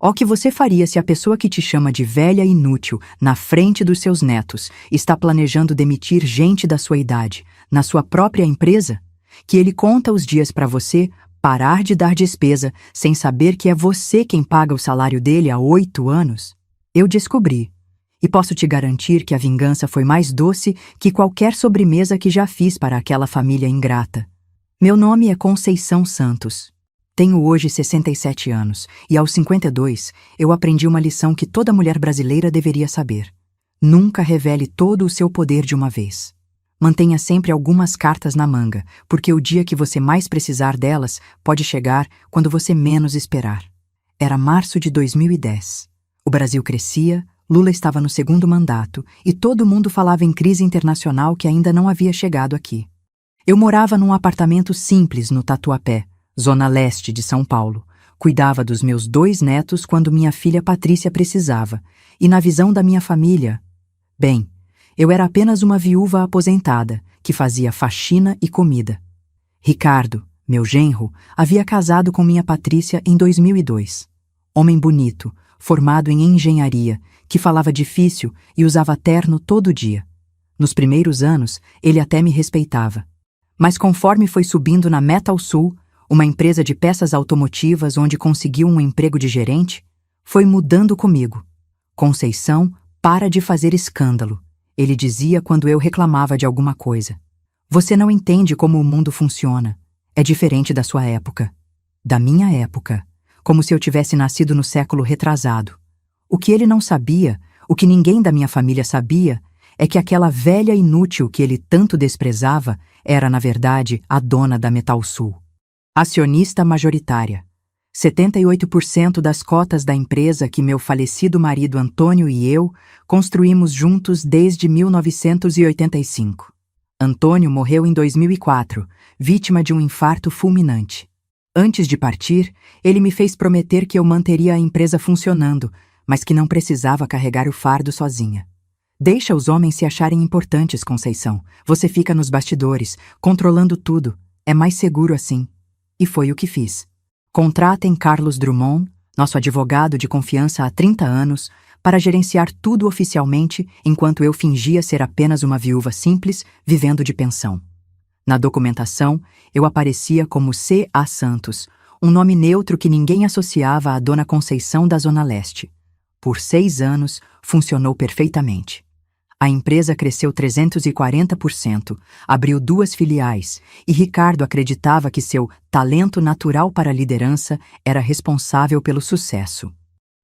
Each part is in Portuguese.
Ó, que você faria se a pessoa que te chama de velha inútil, na frente dos seus netos, está planejando demitir gente da sua idade, na sua própria empresa? Que ele conta os dias para você parar de dar despesa, sem saber que é você quem paga o salário dele há 8 anos? Eu descobri. E posso te garantir que a vingança foi mais doce que qualquer sobremesa que já fiz para aquela família ingrata. Meu nome é Conceição Santos. Tenho hoje 67 anos e aos 52 eu aprendi uma lição que toda mulher brasileira deveria saber. Nunca revele todo o seu poder de uma vez. Mantenha sempre algumas cartas na manga, porque o dia que você mais precisar delas pode chegar quando você menos esperar. Era março de 2010. O Brasil crescia, Lula estava no segundo mandato e todo mundo falava em crise internacional que ainda não havia chegado aqui. Eu morava num apartamento simples no Tatuapé, zona leste de São Paulo. Cuidava dos meus 2 netos quando minha filha Patrícia precisava. E na visão da minha família, bem, eu era apenas uma viúva aposentada, que fazia faxina e comida. Ricardo, meu genro, havia casado com minha Patrícia em 2002. Homem bonito, formado em engenharia, que falava difícil e usava terno todo dia. Nos primeiros anos, ele até me respeitava. Mas conforme foi subindo na Metal Sul, uma empresa de peças automotivas onde conseguiu um emprego de gerente, foi mudando comigo. Conceição, para de fazer escândalo, ele dizia quando eu reclamava de alguma coisa. Você não entende como o mundo funciona. É diferente da sua época. Da minha época. Como se eu tivesse nascido no século retrasado. O que ele não sabia, o que ninguém da minha família sabia, é que aquela velha inútil que ele tanto desprezava era, na verdade, a dona da Metal Sul. Acionista majoritária. 78% das cotas da empresa que meu falecido marido Antônio e eu construímos juntos desde 1985. Antônio morreu em 2004, vítima de um infarto fulminante. Antes de partir, ele me fez prometer que eu manteria a empresa funcionando, mas que não precisava carregar o fardo sozinha. Deixa os homens se acharem importantes, Conceição. Você fica nos bastidores, controlando tudo. É mais seguro assim. E foi o que fiz. Contratem Carlos Drummond, nosso advogado de confiança há 30 anos, para gerenciar tudo oficialmente enquanto eu fingia ser apenas uma viúva simples, vivendo de pensão. Na documentação, eu aparecia como C.A. Santos, um nome neutro que ninguém associava à Dona Conceição da Zona Leste. Por 6 anos, funcionou perfeitamente. A empresa cresceu 340%, abriu 2 filiais, e Ricardo acreditava que seu talento natural para a liderança era responsável pelo sucesso.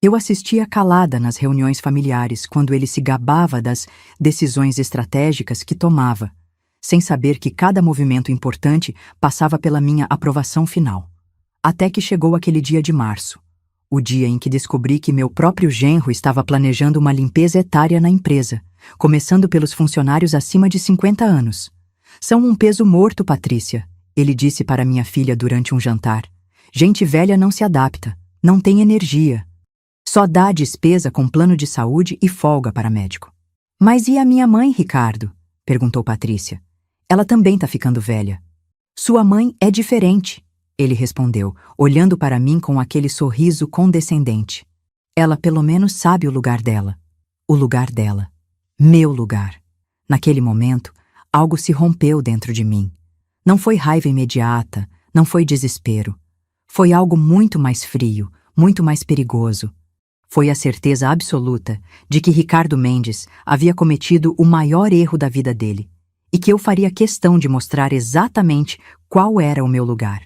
Eu assistia calada nas reuniões familiares quando ele se gabava das decisões estratégicas que tomava, sem saber que cada movimento importante passava pela minha aprovação final. Até que chegou aquele dia de março, o dia em que descobri que meu próprio genro estava planejando uma limpeza etária na empresa, começando pelos funcionários acima de 50 anos. São um peso morto, Patrícia, ele disse para minha filha durante um jantar. Gente velha não se adapta, não tem energia. Só dá despesa com plano de saúde e folga para médico. Mas e a minha mãe, Ricardo? Perguntou Patrícia. Ela também tá ficando velha. Sua mãe é diferente, ele respondeu, olhando para mim com aquele sorriso condescendente. Ela pelo menos sabe o lugar dela. O lugar dela. Meu lugar. Naquele momento, algo se rompeu dentro de mim. Não foi raiva imediata, não foi desespero. Foi algo muito mais frio, muito mais perigoso. Foi a certeza absoluta de que Ricardo Mendes havia cometido o maior erro da vida dele e que eu faria questão de mostrar exatamente qual era o meu lugar.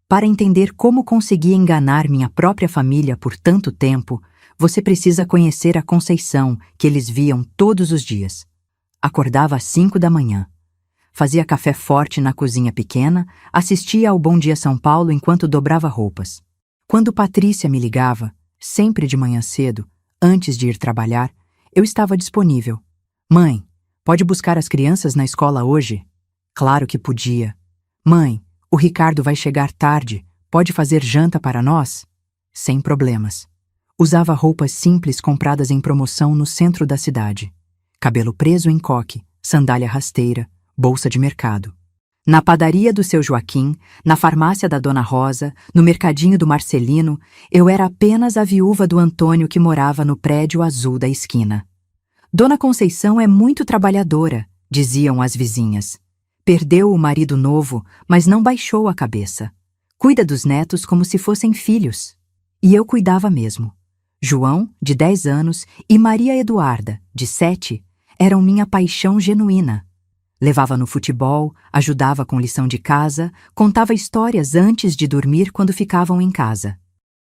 Para entender como consegui enganar minha própria família por tanto tempo, você precisa conhecer a Conceição que eles viam todos os dias. Acordava às 5 da manhã. Fazia café forte na cozinha pequena, assistia ao Bom Dia São Paulo enquanto dobrava roupas. Quando Patrícia me ligava, sempre de manhã cedo, antes de ir trabalhar, eu estava disponível. Mãe, pode buscar as crianças na escola hoje? Claro que podia. Mãe, o Ricardo vai chegar tarde, pode fazer janta para nós? Sem problemas. Usava roupas simples compradas em promoção no centro da cidade. Cabelo preso em coque, sandália rasteira, bolsa de mercado. Na padaria do seu Joaquim, na farmácia da Dona Rosa, no mercadinho do Marcelino, eu era apenas a viúva do Antônio que morava no prédio azul da esquina. Dona Conceição é muito trabalhadora, diziam as vizinhas. Perdeu o marido novo, mas não baixou a cabeça. Cuida dos netos como se fossem filhos. E eu cuidava mesmo. João, de 10 anos, e Maria Eduarda, de 7, eram minha paixão genuína. Levava no futebol, ajudava com lição de casa, contava histórias antes de dormir quando ficavam em casa.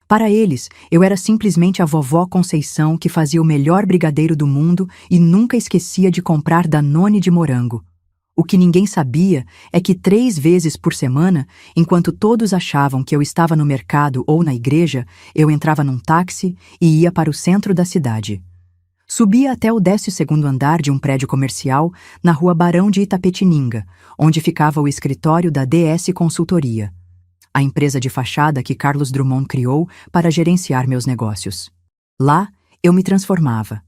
Para eles, eu era simplesmente a vovó Conceição que fazia o melhor brigadeiro do mundo e nunca esquecia de comprar Danone de morango. O que ninguém sabia é que 3 vezes por semana, enquanto todos achavam que eu estava no mercado ou na igreja, eu entrava num táxi e ia para o centro da cidade. Subia até o 12º andar de um prédio comercial na rua Barão de Itapetininga, onde ficava o escritório da DS Consultoria, a empresa de fachada que Carlos Drummond criou para gerenciar meus negócios. Lá, eu me transformava.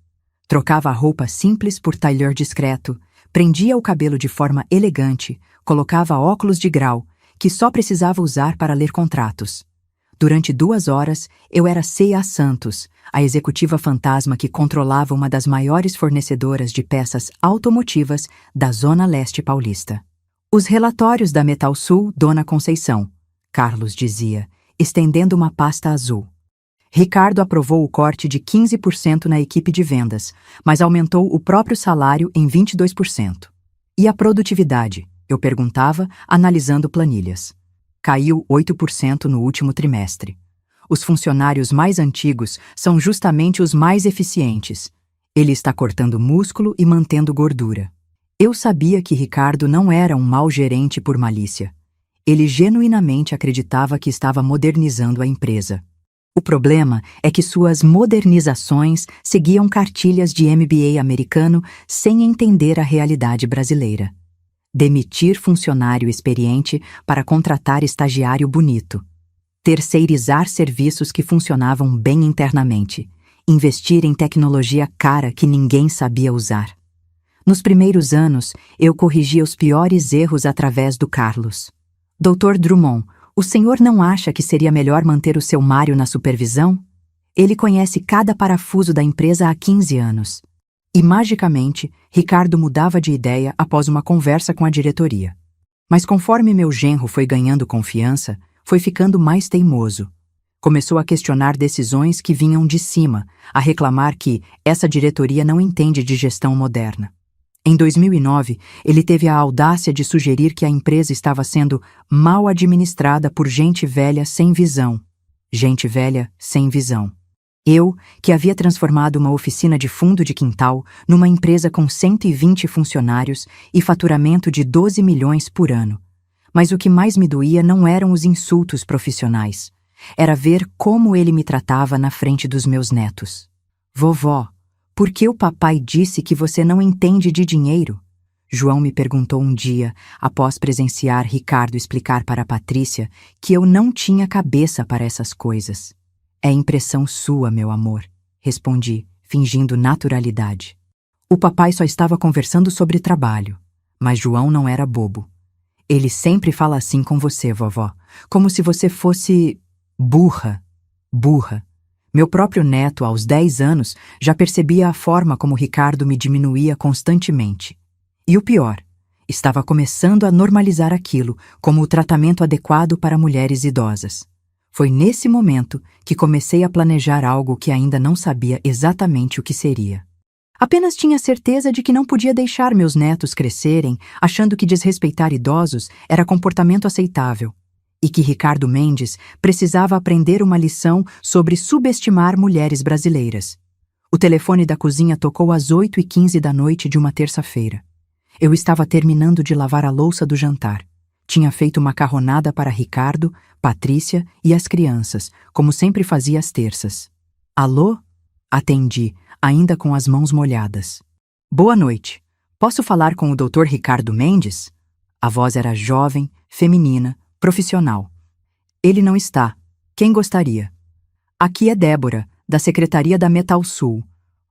Trocava a roupa simples por tailleur discreto, prendia o cabelo de forma elegante, colocava óculos de grau, que só precisava usar para ler contratos. Durante 2 horas, eu era C.A. Santos, a executiva fantasma que controlava uma das maiores fornecedoras de peças automotivas da Zona Leste paulista. Os relatórios da Metal Sul, Dona Conceição, Carlos dizia, estendendo uma pasta azul. Ricardo aprovou o corte de 15% na equipe de vendas, mas aumentou o próprio salário em 22%. E a produtividade? Eu perguntava, analisando planilhas. Caiu 8% no último trimestre. Os funcionários mais antigos são justamente os mais eficientes. Ele está cortando músculo e mantendo gordura. Eu sabia que Ricardo não era um mau gerente por malícia. Ele genuinamente acreditava que estava modernizando a empresa. O problema é que suas modernizações seguiam cartilhas de MBA americano sem entender a realidade brasileira. Demitir funcionário experiente para contratar estagiário bonito. Terceirizar serviços que funcionavam bem internamente. Investir em tecnologia cara que ninguém sabia usar. Nos primeiros anos, eu corrigia os piores erros através do Carlos. Dr. Drummond, o senhor não acha que seria melhor manter o seu Mário na supervisão? Ele conhece cada parafuso da empresa há 15 anos. E, magicamente, Ricardo mudava de ideia após uma conversa com a diretoria. Mas conforme meu genro foi ganhando confiança, foi ficando mais teimoso. Começou a questionar decisões que vinham de cima, a reclamar que essa diretoria não entende de gestão moderna. Em 2009, ele teve a audácia de sugerir que a empresa estava sendo mal administrada por gente velha sem visão. Gente velha sem visão. Eu, que havia transformado uma oficina de fundo de quintal numa empresa com 120 funcionários e faturamento de 12 milhões por ano. Mas o que mais me doía não eram os insultos profissionais. Era ver como ele me tratava na frente dos meus netos. Vovó, por que o papai disse que você não entende de dinheiro? João me perguntou um dia, após presenciar Ricardo explicar para Patrícia que eu não tinha cabeça para essas coisas. É impressão sua, meu amor, respondi, fingindo naturalidade. O papai só estava conversando sobre trabalho, mas João não era bobo. Ele sempre fala assim com você, vovó, como se você fosse burra. Meu próprio neto, aos 10 anos, já percebia a forma como Ricardo me diminuía constantemente. E o pior, estava começando a normalizar aquilo como o tratamento adequado para mulheres idosas. Foi nesse momento que comecei a planejar algo que ainda não sabia exatamente o que seria. Apenas tinha certeza de que não podia deixar meus netos crescerem achando que desrespeitar idosos era comportamento aceitável, e que Ricardo Mendes precisava aprender uma lição sobre subestimar mulheres brasileiras. O telefone da cozinha tocou às 8h15 da noite de uma terça-feira. Eu estava terminando de lavar a louça do jantar. Tinha feito macarronada para Ricardo, Patrícia e as crianças, como sempre fazia às terças. Alô? Atendi, ainda com as mãos molhadas. Boa noite. Posso falar com o Dr. Ricardo Mendes? A voz era jovem, feminina, profissional. Ele não está. Quem gostaria? Aqui é Débora, da Secretaria da Metal Sul.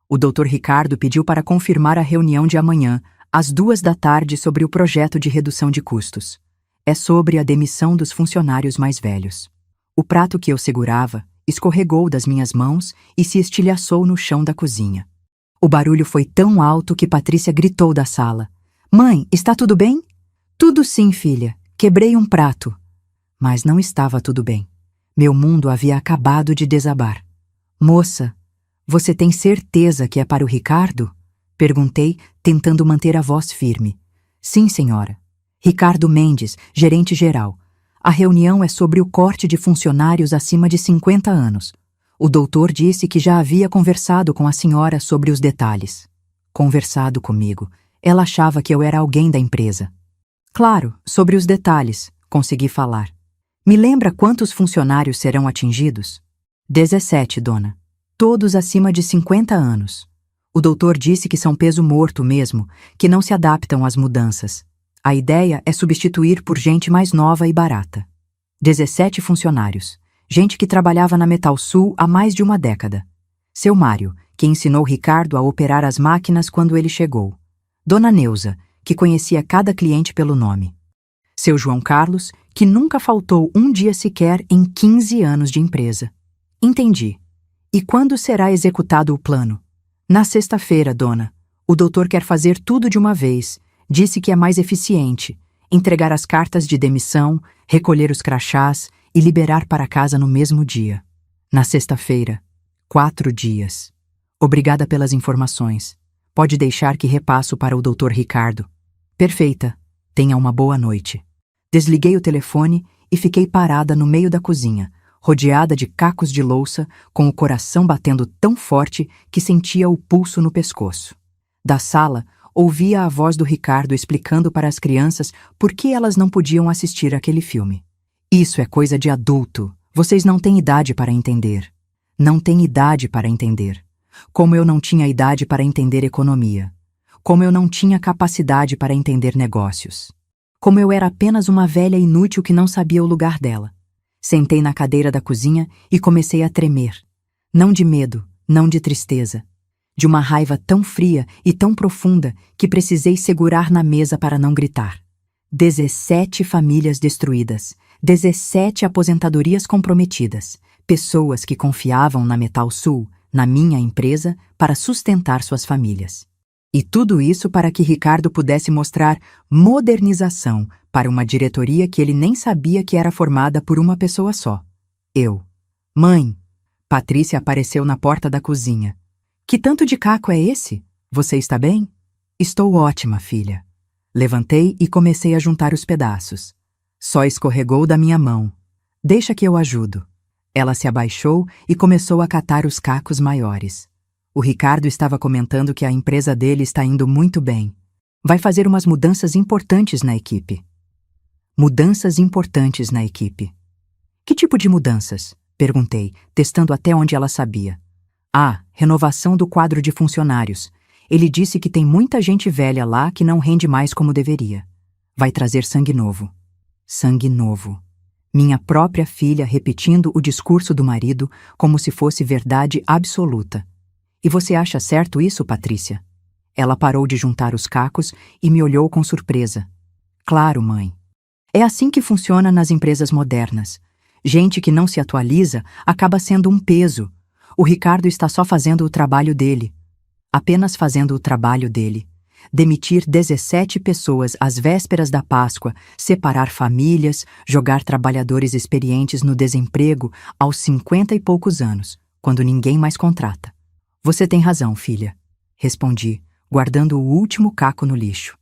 O Dr. Ricardo pediu para confirmar a reunião de amanhã, às 2 da tarde, sobre o projeto de redução de custos. É sobre a demissão dos funcionários mais velhos. O prato que eu segurava escorregou das minhas mãos e se estilhaçou no chão da cozinha. O barulho foi tão alto que Patrícia gritou da sala. Mãe, está tudo bem? Tudo sim, filha. Quebrei um prato. Mas não estava tudo bem. Meu mundo havia acabado de desabar. Moça, você tem certeza que é para o Ricardo? Perguntei, tentando manter a voz firme. Sim, senhora. Ricardo Mendes, gerente geral. A reunião é sobre o corte de funcionários acima de 50 anos. O doutor disse que já havia conversado com a senhora sobre os detalhes. Conversado comigo. Ela achava que eu era alguém da empresa. Claro, sobre os detalhes, consegui falar. Me lembra quantos funcionários serão atingidos? 17, dona. Todos acima de 50 anos. O doutor disse que são peso morto mesmo, que não se adaptam às mudanças. A ideia é substituir por gente mais nova e barata. 17 funcionários. Gente que trabalhava na Metal Sul há mais de uma década. Seu Mário, que ensinou Ricardo a operar as máquinas quando ele chegou. Dona Neuza, que conhecia cada cliente pelo nome. Seu João Carlos, que nunca faltou um dia sequer em 15 anos de empresa. Entendi. E quando será executado o plano? Na sexta-feira, dona. O doutor quer fazer tudo de uma vez. Disse que é mais eficiente. Entregar as cartas de demissão, recolher os crachás e liberar para casa no mesmo dia. Na sexta-feira. 4 dias. Obrigada pelas informações. Pode deixar que repasso para o Dr. Ricardo. Perfeita. Tenha uma boa noite. Desliguei o telefone e fiquei parada no meio da cozinha, rodeada de cacos de louça, com o coração batendo tão forte que sentia o pulso no pescoço. Da sala, ouvia a voz do Ricardo explicando para as crianças por que elas não podiam assistir aquele filme. Isso é coisa de adulto. Vocês não têm idade para entender. Não têm idade para entender. Como eu não tinha idade para entender economia. Como eu não tinha capacidade para entender negócios. Como eu era apenas uma velha inútil que não sabia o lugar dela. Sentei na cadeira da cozinha e comecei a tremer. Não de medo, não de tristeza. De uma raiva tão fria e tão profunda que precisei segurar na mesa para não gritar. 17 famílias destruídas, 17 aposentadorias comprometidas, pessoas que confiavam na Metal Sul, na minha empresa, para sustentar suas famílias. E tudo isso para que Ricardo pudesse mostrar modernização para uma diretoria que ele nem sabia que era formada por uma pessoa só. Eu. Mãe! Patrícia apareceu na porta da cozinha. Que tanto de caco é esse? Você está bem? Estou ótima, filha. Levantei e comecei a juntar os pedaços. Só escorregou da minha mão. Deixa que eu ajudo. Ela se abaixou e começou a catar os cacos maiores. O Ricardo estava comentando que a empresa dele está indo muito bem. Vai fazer umas mudanças importantes na equipe. Mudanças importantes na equipe. Que tipo de mudanças? Perguntei, testando até onde ela sabia. Renovação do quadro de funcionários. Ele disse que tem muita gente velha lá que não rende mais como deveria. Vai trazer sangue novo. Sangue novo. Minha própria filha repetindo o discurso do marido como se fosse verdade absoluta. E você acha certo isso, Patrícia? Ela parou de juntar os cacos e me olhou com surpresa. Claro, mãe. É assim que funciona nas empresas modernas. Gente que não se atualiza acaba sendo um peso. O Ricardo está só fazendo o trabalho dele. Apenas fazendo o trabalho dele. Demitir 17 pessoas às vésperas da Páscoa, separar famílias, jogar trabalhadores experientes no desemprego aos 50 e poucos anos, quando ninguém mais contrata. Você tem razão, filha, respondi, guardando o último caco no lixo.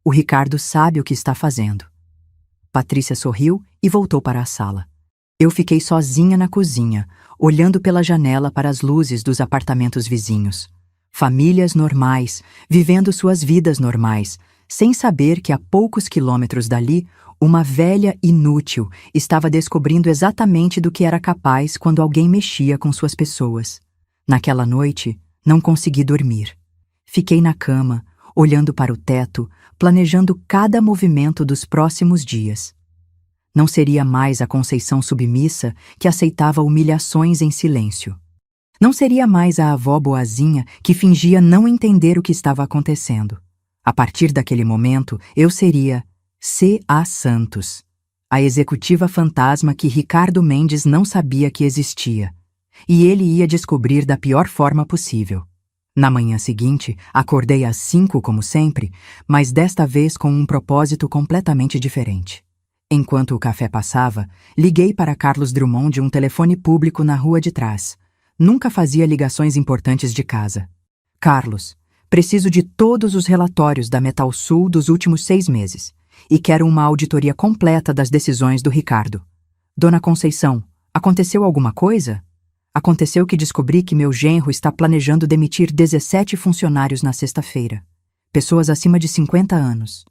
O Ricardo sabe o que está fazendo. Patrícia sorriu e voltou para a sala. Eu fiquei sozinha na cozinha, olhando pela janela para as luzes dos apartamentos vizinhos. Famílias normais, vivendo suas vidas normais, sem saber que a poucos quilômetros dali, uma velha inútil estava descobrindo exatamente do que era capaz quando alguém mexia com suas pessoas. Naquela noite, não consegui dormir. Fiquei na cama, olhando para o teto, planejando cada movimento dos próximos dias. Não seria mais a Conceição submissa que aceitava humilhações em silêncio. Não seria mais a avó boazinha que fingia não entender o que estava acontecendo. A partir daquele momento, eu seria C.A. Santos, a executiva fantasma que Ricardo Mendes não sabia que existia. E ele ia descobrir da pior forma possível. Na manhã seguinte, acordei às 5 como sempre, mas desta vez com um propósito completamente diferente. Enquanto o café passava, liguei para Carlos Drummond de um telefone público na rua de trás. Nunca fazia ligações importantes de casa. Carlos, preciso de todos os relatórios da Metalsul dos últimos 6 meses. E quero uma auditoria completa das decisões do Ricardo. Dona Conceição, aconteceu alguma coisa? Aconteceu que descobri que meu genro está planejando demitir 17 funcionários na sexta-feira. Pessoas acima de 50 anos.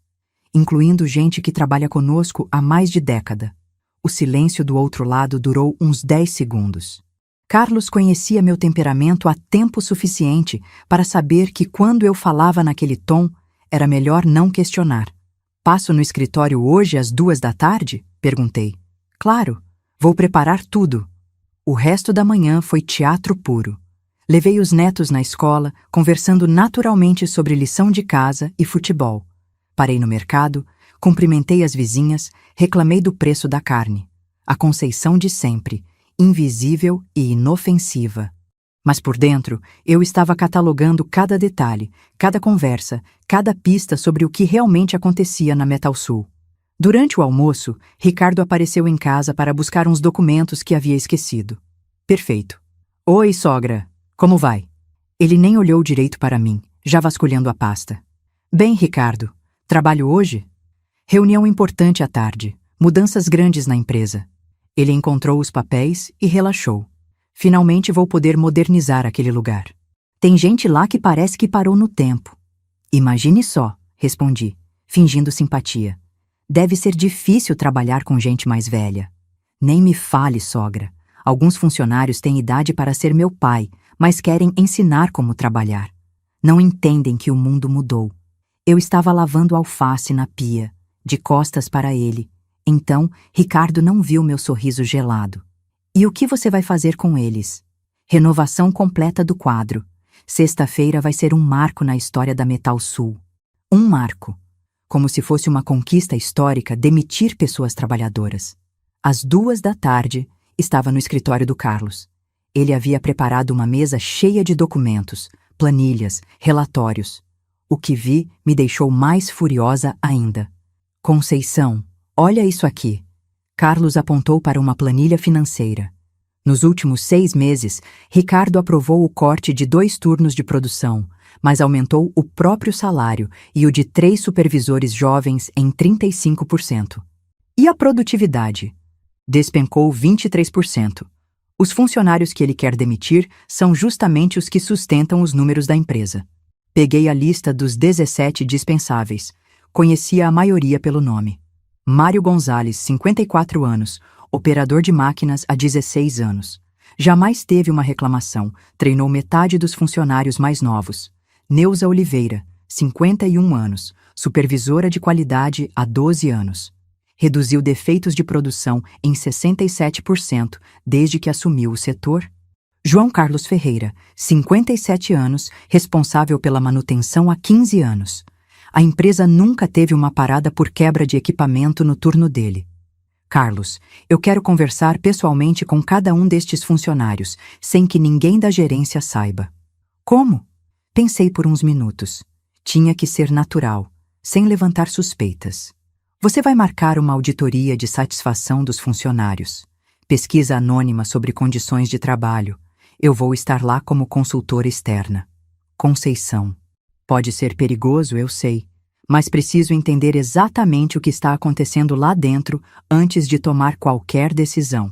Incluindo gente que trabalha conosco há mais de década. O silêncio do outro lado durou uns 10 segundos. Carlos conhecia meu temperamento há tempo suficiente para saber que quando eu falava naquele tom, era melhor não questionar. Passo no escritório hoje às 2 da tarde? Perguntei. Claro, vou preparar tudo. O resto da manhã foi teatro puro. Levei os netos na escola, conversando naturalmente sobre lição de casa e futebol. Parei no mercado, cumprimentei as vizinhas, reclamei do preço da carne. A Conceição de sempre, invisível e inofensiva. Mas por dentro, eu estava catalogando cada detalhe, cada conversa, cada pista sobre o que realmente acontecia na Metalsul. Durante o almoço, Ricardo apareceu em casa para buscar uns documentos que havia esquecido. Perfeito. Oi, sogra. Como vai? Ele nem olhou direito para mim, já vasculhando a pasta. Bem, Ricardo. Trabalho hoje? Reunião importante à tarde. Mudanças grandes na empresa. Ele encontrou os papéis e relaxou. Finalmente vou poder modernizar aquele lugar. Tem gente lá que parece que parou no tempo. Imagine só, respondi, fingindo simpatia. Deve ser difícil trabalhar com gente mais velha. Nem me fale, sogra. Alguns funcionários têm idade para ser meu pai, mas querem ensinar como trabalhar. Não entendem que o mundo mudou. Eu estava lavando alface na pia, de costas para ele. Então, Ricardo não viu meu sorriso gelado. E o que você vai fazer com eles? Renovação completa do quadro. Sexta-feira vai ser um marco na história da Metalsul. Um marco. Como se fosse uma conquista histórica demitir pessoas trabalhadoras. Às 2 da tarde, estava no escritório do Carlos. Ele havia preparado uma mesa cheia de documentos, planilhas, relatórios. O que vi me deixou mais furiosa ainda. Conceição, olha isso aqui. Carlos apontou para uma planilha financeira. Nos últimos 6 meses, Ricardo aprovou o corte de 2 turnos de produção, mas aumentou o próprio salário e o de 3 supervisores jovens em 35%. E a produtividade? Despencou 23%. Os funcionários que ele quer demitir são justamente os que sustentam os números da empresa. Peguei a lista dos 17 dispensáveis. Conhecia a maioria pelo nome. Mário Gonzalez, 54 anos, operador de máquinas há 16 anos. Jamais teve uma reclamação, treinou metade dos funcionários mais novos. Neuza Oliveira, 51 anos, supervisora de qualidade há 12 anos. Reduziu defeitos de produção em 67% desde que assumiu o setor. João Carlos Ferreira, 57 anos, responsável pela manutenção há 15 anos. A empresa nunca teve uma parada por quebra de equipamento no turno dele. Carlos, eu quero conversar pessoalmente com cada um destes funcionários, sem que ninguém da gerência saiba. Como? Pensei por uns minutos. Tinha que ser natural, sem levantar suspeitas. Você vai marcar uma auditoria de satisfação dos funcionários. Pesquisa anônima sobre condições de trabalho. Eu vou estar lá como consultora externa. Conceição. Pode ser perigoso, eu sei, mas preciso entender exatamente o que está acontecendo lá dentro antes de tomar qualquer decisão.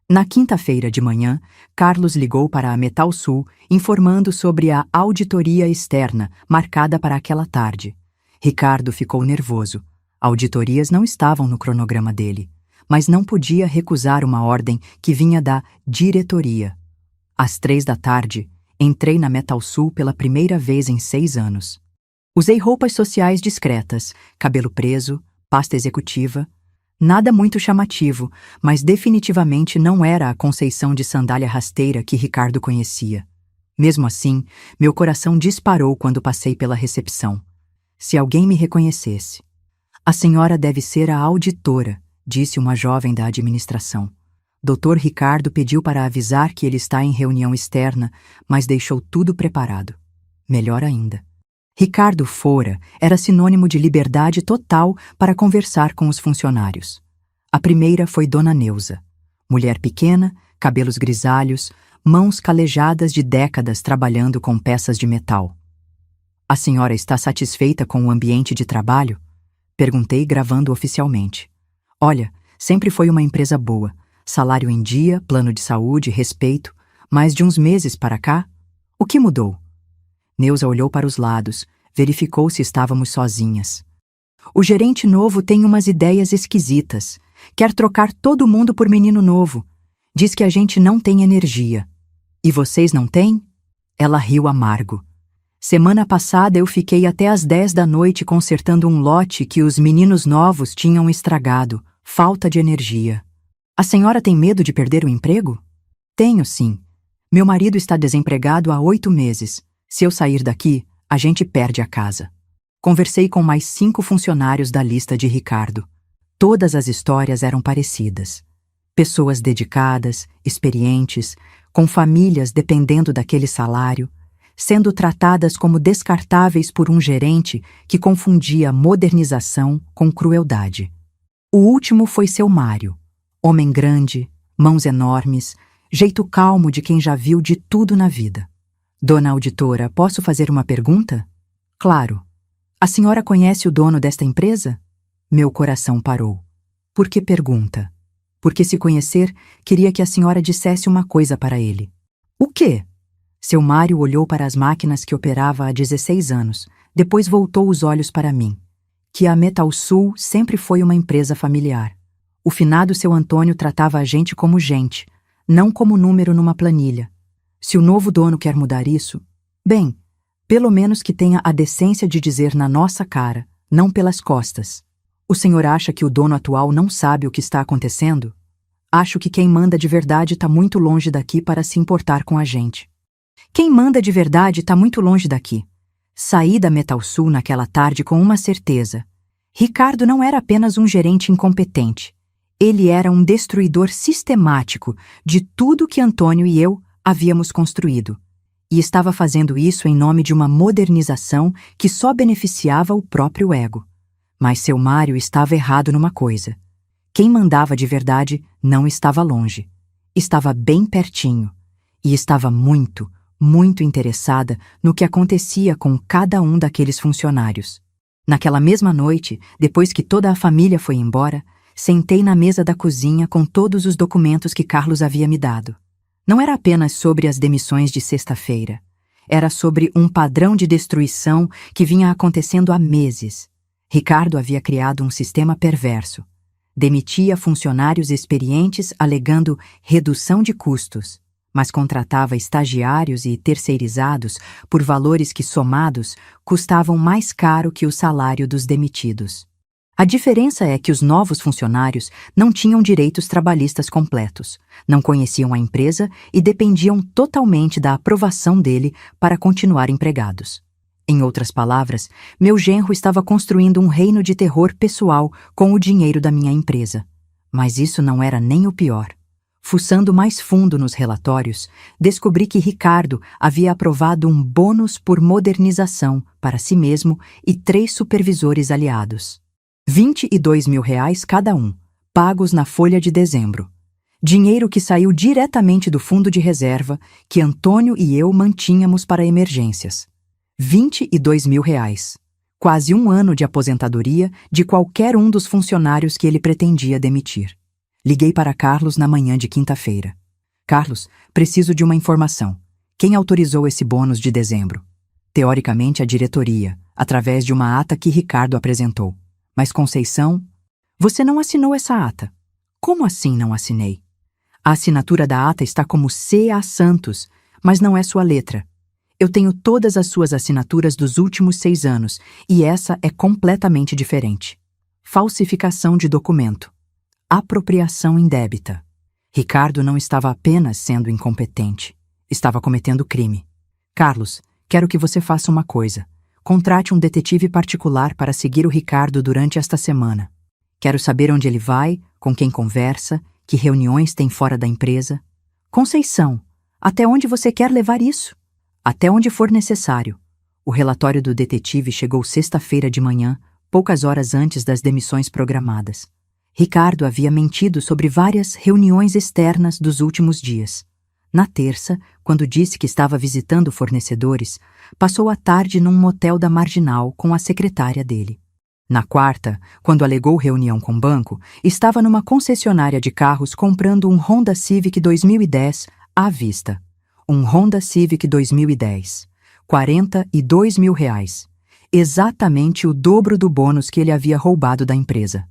Na quinta-feira de manhã, Carlos ligou para a Metalsul informando sobre a auditoria externa marcada para aquela tarde. Ricardo ficou nervoso. Auditorias não estavam no cronograma dele, mas não podia recusar uma ordem que vinha da diretoria. Às 3 da tarde, entrei na Metalsul pela primeira vez em 6 anos. Usei roupas sociais discretas, cabelo preso, pasta executiva. Nada muito chamativo, mas definitivamente não era a Conceição de sandália rasteira que Ricardo conhecia. Mesmo assim, meu coração disparou quando passei pela recepção. Se alguém me reconhecesse. A senhora deve ser a auditora, disse uma jovem da administração. Dr. Ricardo pediu para avisar que ele está em reunião externa, mas deixou tudo preparado. Melhor ainda. Ricardo fora era sinônimo de liberdade total para conversar com os funcionários. A primeira foi Dona Neuza. Mulher pequena, cabelos grisalhos, mãos calejadas de décadas trabalhando com peças de metal. A senhora está satisfeita com o ambiente de trabalho? Perguntei, gravando oficialmente. Olha, sempre foi uma empresa boa. Salário em dia, plano de saúde, respeito. Mas de uns meses para cá, o que mudou? Neuza olhou para os lados, verificou se estávamos sozinhas. O gerente novo tem umas ideias esquisitas. Quer trocar todo mundo por menino novo. Diz que a gente não tem energia. E vocês não têm? Ela riu amargo. Semana passada eu fiquei até às 10 da noite consertando um lote que os meninos novos tinham estragado. Falta de energia. A senhora tem medo de perder o emprego? Tenho, sim. Meu marido está desempregado há 8 meses. Se eu sair daqui, a gente perde a casa. Conversei com mais 5 funcionários da lista de Ricardo. Todas as histórias eram parecidas. Pessoas dedicadas, experientes, com famílias dependendo daquele salário, sendo tratadas como descartáveis por um gerente que confundia modernização com crueldade. O último foi seu Mário. Homem grande, mãos enormes, jeito calmo de quem já viu de tudo na vida. Dona auditora, posso fazer uma pergunta? Claro. A senhora conhece o dono desta empresa? Meu coração parou. Por que pergunta? Porque se conhecer, queria que a senhora dissesse uma coisa para ele. O quê? Seu Mário olhou para as máquinas que operava há 16 anos, depois voltou os olhos para mim. Que a Metalsul sempre foi uma empresa familiar. O finado seu Antônio tratava a gente como gente, não como número numa planilha. Se o novo dono quer mudar isso, bem, pelo menos que tenha a decência de dizer na nossa cara, não pelas costas. O senhor acha que o dono atual não sabe o que está acontecendo? Acho que quem manda de verdade está muito longe daqui para se importar com a gente. Quem manda de verdade está muito longe daqui. Saí da Metalsul naquela tarde com uma certeza. Ricardo não era apenas um gerente incompetente. Ele era um destruidor sistemático de tudo que Antônio e eu havíamos construído. E estava fazendo isso em nome de uma modernização que só beneficiava o próprio ego. Mas seu Mário estava errado numa coisa. Quem mandava de verdade não estava longe. Estava bem pertinho. E estava muito, muito interessada no que acontecia com cada um daqueles funcionários. Naquela mesma noite, depois que toda a família foi embora, sentei na mesa da cozinha com todos os documentos que Carlos havia me dado. Não era apenas sobre as demissões de sexta-feira. Era sobre um padrão de destruição que vinha acontecendo há meses. Ricardo havia criado um sistema perverso. Demitia funcionários experientes alegando redução de custos, mas contratava estagiários e terceirizados por valores que, somados, custavam mais caro que o salário dos demitidos. A diferença é que os novos funcionários não tinham direitos trabalhistas completos, não conheciam a empresa e dependiam totalmente da aprovação dele para continuar empregados. Em outras palavras, meu genro estava construindo um reino de terror pessoal com o dinheiro da minha empresa. Mas isso não era nem o pior. Fuçando mais fundo nos relatórios, descobri que Ricardo havia aprovado um bônus por modernização para si mesmo e 3 supervisores aliados. R$ 22.000 cada um, pagos na folha de dezembro. Dinheiro que saiu diretamente do fundo de reserva que Antônio e eu mantínhamos para emergências. R$ 22.000. Quase um ano de aposentadoria de qualquer um dos funcionários que ele pretendia demitir. Liguei para Carlos na manhã de quinta-feira. Carlos, preciso de uma informação. Quem autorizou esse bônus de dezembro? Teoricamente, a diretoria, através de uma ata que Ricardo apresentou. Mas Conceição, você não assinou essa ata. Como assim não assinei? A assinatura da ata está como C.A. Santos, mas não é sua letra. Eu tenho todas as suas assinaturas dos últimos 6 anos, e essa é completamente diferente. Falsificação de documento. Apropriação indébita. Ricardo não estava apenas sendo incompetente. Estava cometendo crime. Carlos, quero que você faça uma coisa. contrate um detetive particular para seguir o Ricardo durante esta semana. Quero saber onde ele vai, com quem conversa, que reuniões tem fora da empresa. Conceição, até onde você quer levar isso? Até onde for necessário. O relatório do detetive chegou sexta-feira de manhã, poucas horas antes das demissões programadas. Ricardo havia mentido sobre várias reuniões externas dos últimos dias. Na terça, quando disse que estava visitando fornecedores, passou a tarde num motel da Marginal com a secretária dele. Na quarta, quando alegou reunião com o banco, estava numa concessionária de carros comprando um Honda Civic 2010 à vista. Um Honda Civic 2010. R$42 mil. Exatamente o dobro do bônus que ele havia roubado da empresa.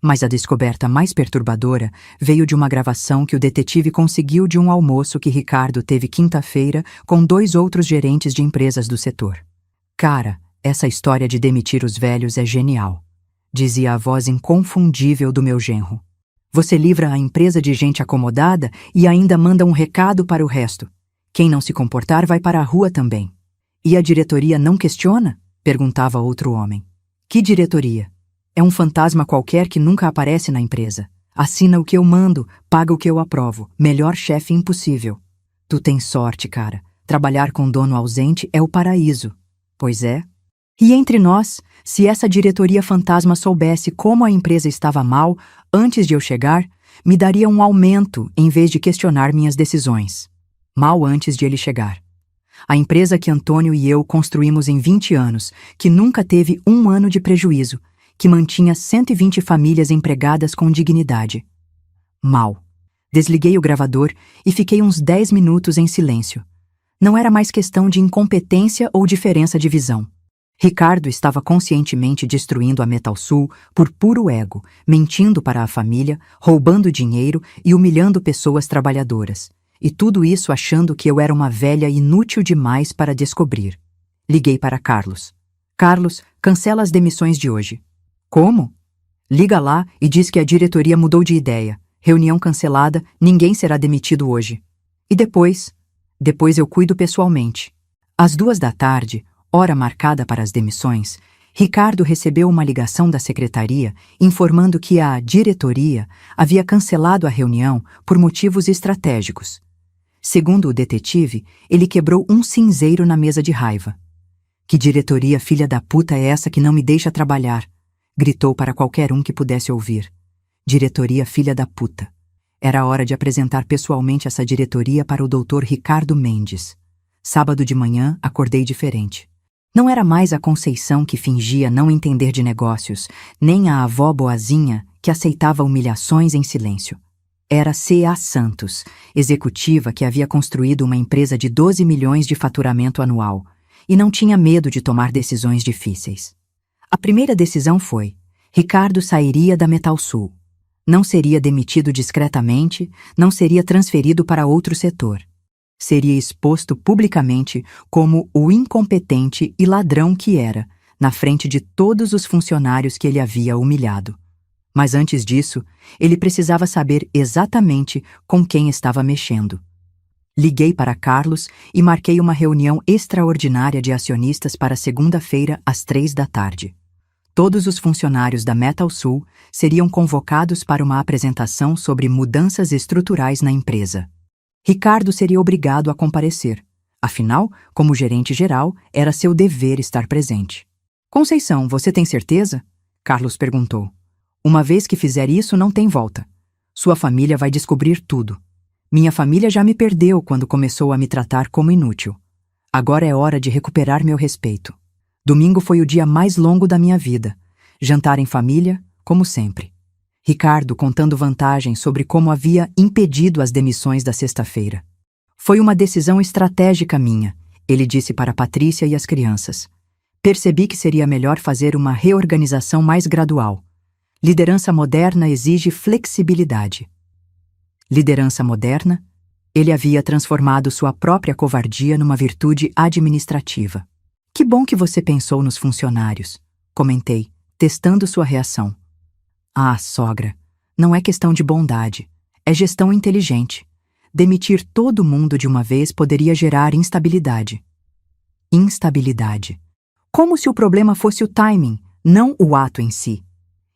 Mas a descoberta mais perturbadora veio de uma gravação que o detetive conseguiu de um almoço que Ricardo teve quinta-feira com 2 outros gerentes de empresas do setor. Cara, essa história de demitir os velhos é genial, dizia a voz inconfundível do meu genro. Você livra a empresa de gente acomodada e ainda manda um recado para o resto. Quem não se comportar vai para a rua também. E a diretoria não questiona? Perguntava outro homem. Que diretoria? É um fantasma qualquer que nunca aparece na empresa. Assina o que eu mando, paga o que eu aprovo. Melhor chefe impossível. Tu tens sorte, cara. Trabalhar com dono ausente é o paraíso. Pois é. E entre nós, se essa diretoria fantasma soubesse como a empresa estava mal antes de eu chegar, me daria um aumento em vez de questionar minhas decisões. Mal antes de ele chegar. A empresa que Antônio e eu construímos em 20 anos, que nunca teve um ano de prejuízo, que mantinha 120 famílias empregadas com dignidade. Mal. Desliguei o gravador e fiquei uns 10 minutos em silêncio. Não era mais questão de incompetência ou diferença de visão. Ricardo estava conscientemente destruindo a Metalsul por puro ego, mentindo para a família, roubando dinheiro e humilhando pessoas trabalhadoras. E tudo isso achando que eu era uma velha inútil demais para descobrir. Liguei para Carlos. Carlos, cancela as demissões de hoje. Como? Liga lá e diz que a diretoria mudou de ideia. Reunião cancelada, ninguém será demitido hoje. E depois? Depois eu cuido pessoalmente. Às 14h, hora marcada para as demissões, Ricardo recebeu uma ligação da secretaria informando que a diretoria havia cancelado a reunião por motivos estratégicos. Segundo o detetive, ele quebrou um cinzeiro na mesa de raiva. Que diretoria filha da puta é essa que não me deixa trabalhar? Gritou para qualquer um que pudesse ouvir. Diretoria filha da puta. Era hora de apresentar pessoalmente essa diretoria para o Dr. Ricardo Mendes. Sábado de manhã, acordei diferente. Não era mais a Conceição que fingia não entender de negócios, nem a avó boazinha que aceitava humilhações em silêncio. Era C.A. Santos, executiva que havia construído uma empresa de 12 milhões de faturamento anual e não tinha medo de tomar decisões difíceis. A primeira decisão foi: Ricardo sairia da Metalsul. Não seria demitido discretamente, não seria transferido para outro setor. Seria exposto publicamente como o incompetente e ladrão que era, na frente de todos os funcionários que ele havia humilhado. Mas antes disso, ele precisava saber exatamente com quem estava mexendo. Liguei para Carlos e marquei uma reunião extraordinária de acionistas para segunda-feira às 15h. Todos os funcionários da Metalsul seriam convocados para uma apresentação sobre mudanças estruturais na empresa. Ricardo seria obrigado a comparecer. Afinal, como gerente geral, era seu dever estar presente. Conceição, você tem certeza? Carlos perguntou. Uma vez que fizer isso, não tem volta. Sua família vai descobrir tudo. Minha família já me perdeu quando começou a me tratar como inútil. Agora é hora de recuperar meu respeito. Domingo foi o dia mais longo da minha vida. Jantar em família, como sempre. Ricardo contando vantagens sobre como havia impedido as demissões da sexta-feira. Foi uma decisão estratégica minha, ele disse para Patrícia e as crianças. Percebi que seria melhor fazer uma reorganização mais gradual. Liderança moderna exige flexibilidade. Liderança moderna? Ele havia transformado sua própria covardia numa virtude administrativa. Que bom que você pensou nos funcionários, comentei, testando sua reação. Ah, sogra, não é questão de bondade, é gestão inteligente. Demitir todo mundo de uma vez poderia gerar instabilidade. Instabilidade. Como se o problema fosse o timing, não o ato em si.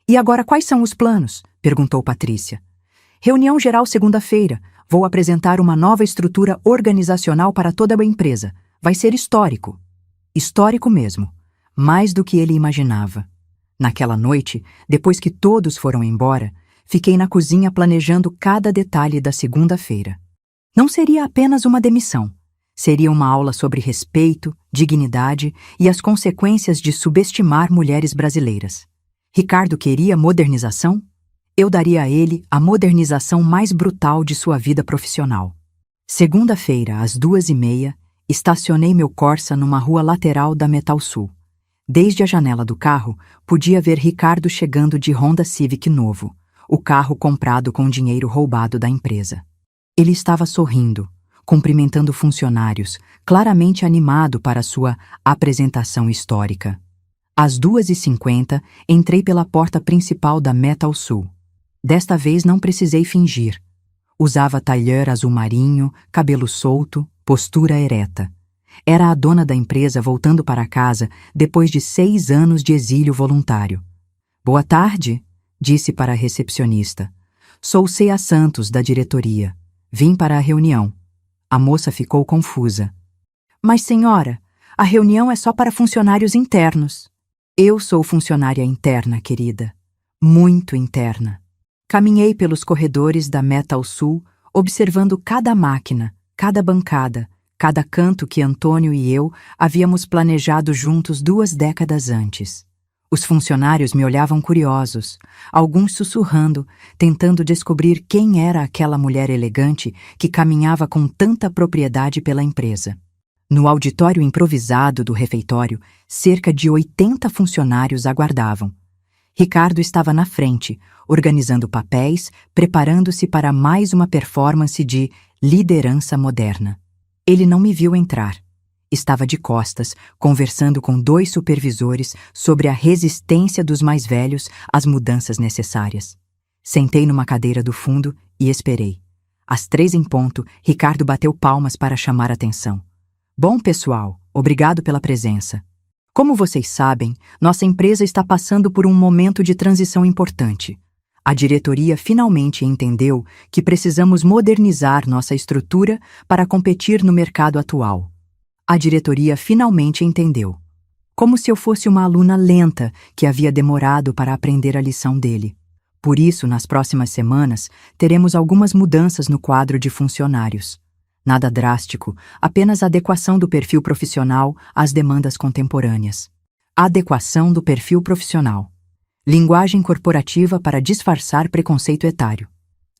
E agora quais são os planos? Perguntou Patrícia. Reunião geral segunda-feira. Vou apresentar uma nova estrutura organizacional para toda a empresa. Vai ser histórico. Histórico mesmo. Mais do que ele imaginava. Naquela noite, depois que todos foram embora, fiquei na cozinha planejando cada detalhe da segunda-feira. Não seria apenas uma demissão. Seria uma aula sobre respeito, dignidade e as consequências de subestimar mulheres brasileiras. Ricardo queria modernização? Eu daria a ele a modernização mais brutal de sua vida profissional. Segunda-feira, às 2h30, estacionei meu Corsa numa rua lateral da Metal Sul. Desde a janela do carro, podia ver Ricardo chegando de Honda Civic novo, o carro comprado com dinheiro roubado da empresa. Ele estava sorrindo, cumprimentando funcionários, claramente animado para sua apresentação histórica. Às 2h50, entrei pela porta principal da Metal Sul. Desta vez não precisei fingir. Usava tailleur azul marinho, cabelo solto, postura ereta. Era a dona da empresa voltando para casa depois de 6 anos de exílio voluntário. Boa tarde, disse para a recepcionista. Sou Cea Santos, da diretoria. Vim para a reunião. A moça ficou confusa. Mas, senhora, a reunião é só para funcionários internos. Eu sou funcionária interna, querida. Muito interna. Caminhei pelos corredores da Metal Sul, observando cada máquina, cada bancada, cada canto que Antônio e eu havíamos planejado juntos 2 décadas antes. Os funcionários me olhavam curiosos, alguns sussurrando, tentando descobrir quem era aquela mulher elegante que caminhava com tanta propriedade pela empresa. No auditório improvisado do refeitório, cerca de 80 funcionários aguardavam. Ricardo estava na frente, organizando papéis, preparando-se para mais uma performance de liderança moderna. Ele não me viu entrar. Estava de costas, conversando com 2 supervisores sobre a resistência dos mais velhos às mudanças necessárias. Sentei numa cadeira do fundo e esperei. Às 3 em ponto, Ricardo bateu palmas para chamar atenção. Bom, pessoal, obrigado pela presença. Como vocês sabem, nossa empresa está passando por um momento de transição importante. A diretoria finalmente entendeu que precisamos modernizar nossa estrutura para competir no mercado atual. A diretoria finalmente entendeu. Como se eu fosse uma aluna lenta que havia demorado para aprender a lição dele. Por isso, nas próximas semanas, teremos algumas mudanças no quadro de funcionários. Nada drástico, apenas adequação do perfil profissional às demandas contemporâneas. Adequação do perfil profissional. Linguagem corporativa para disfarçar preconceito etário.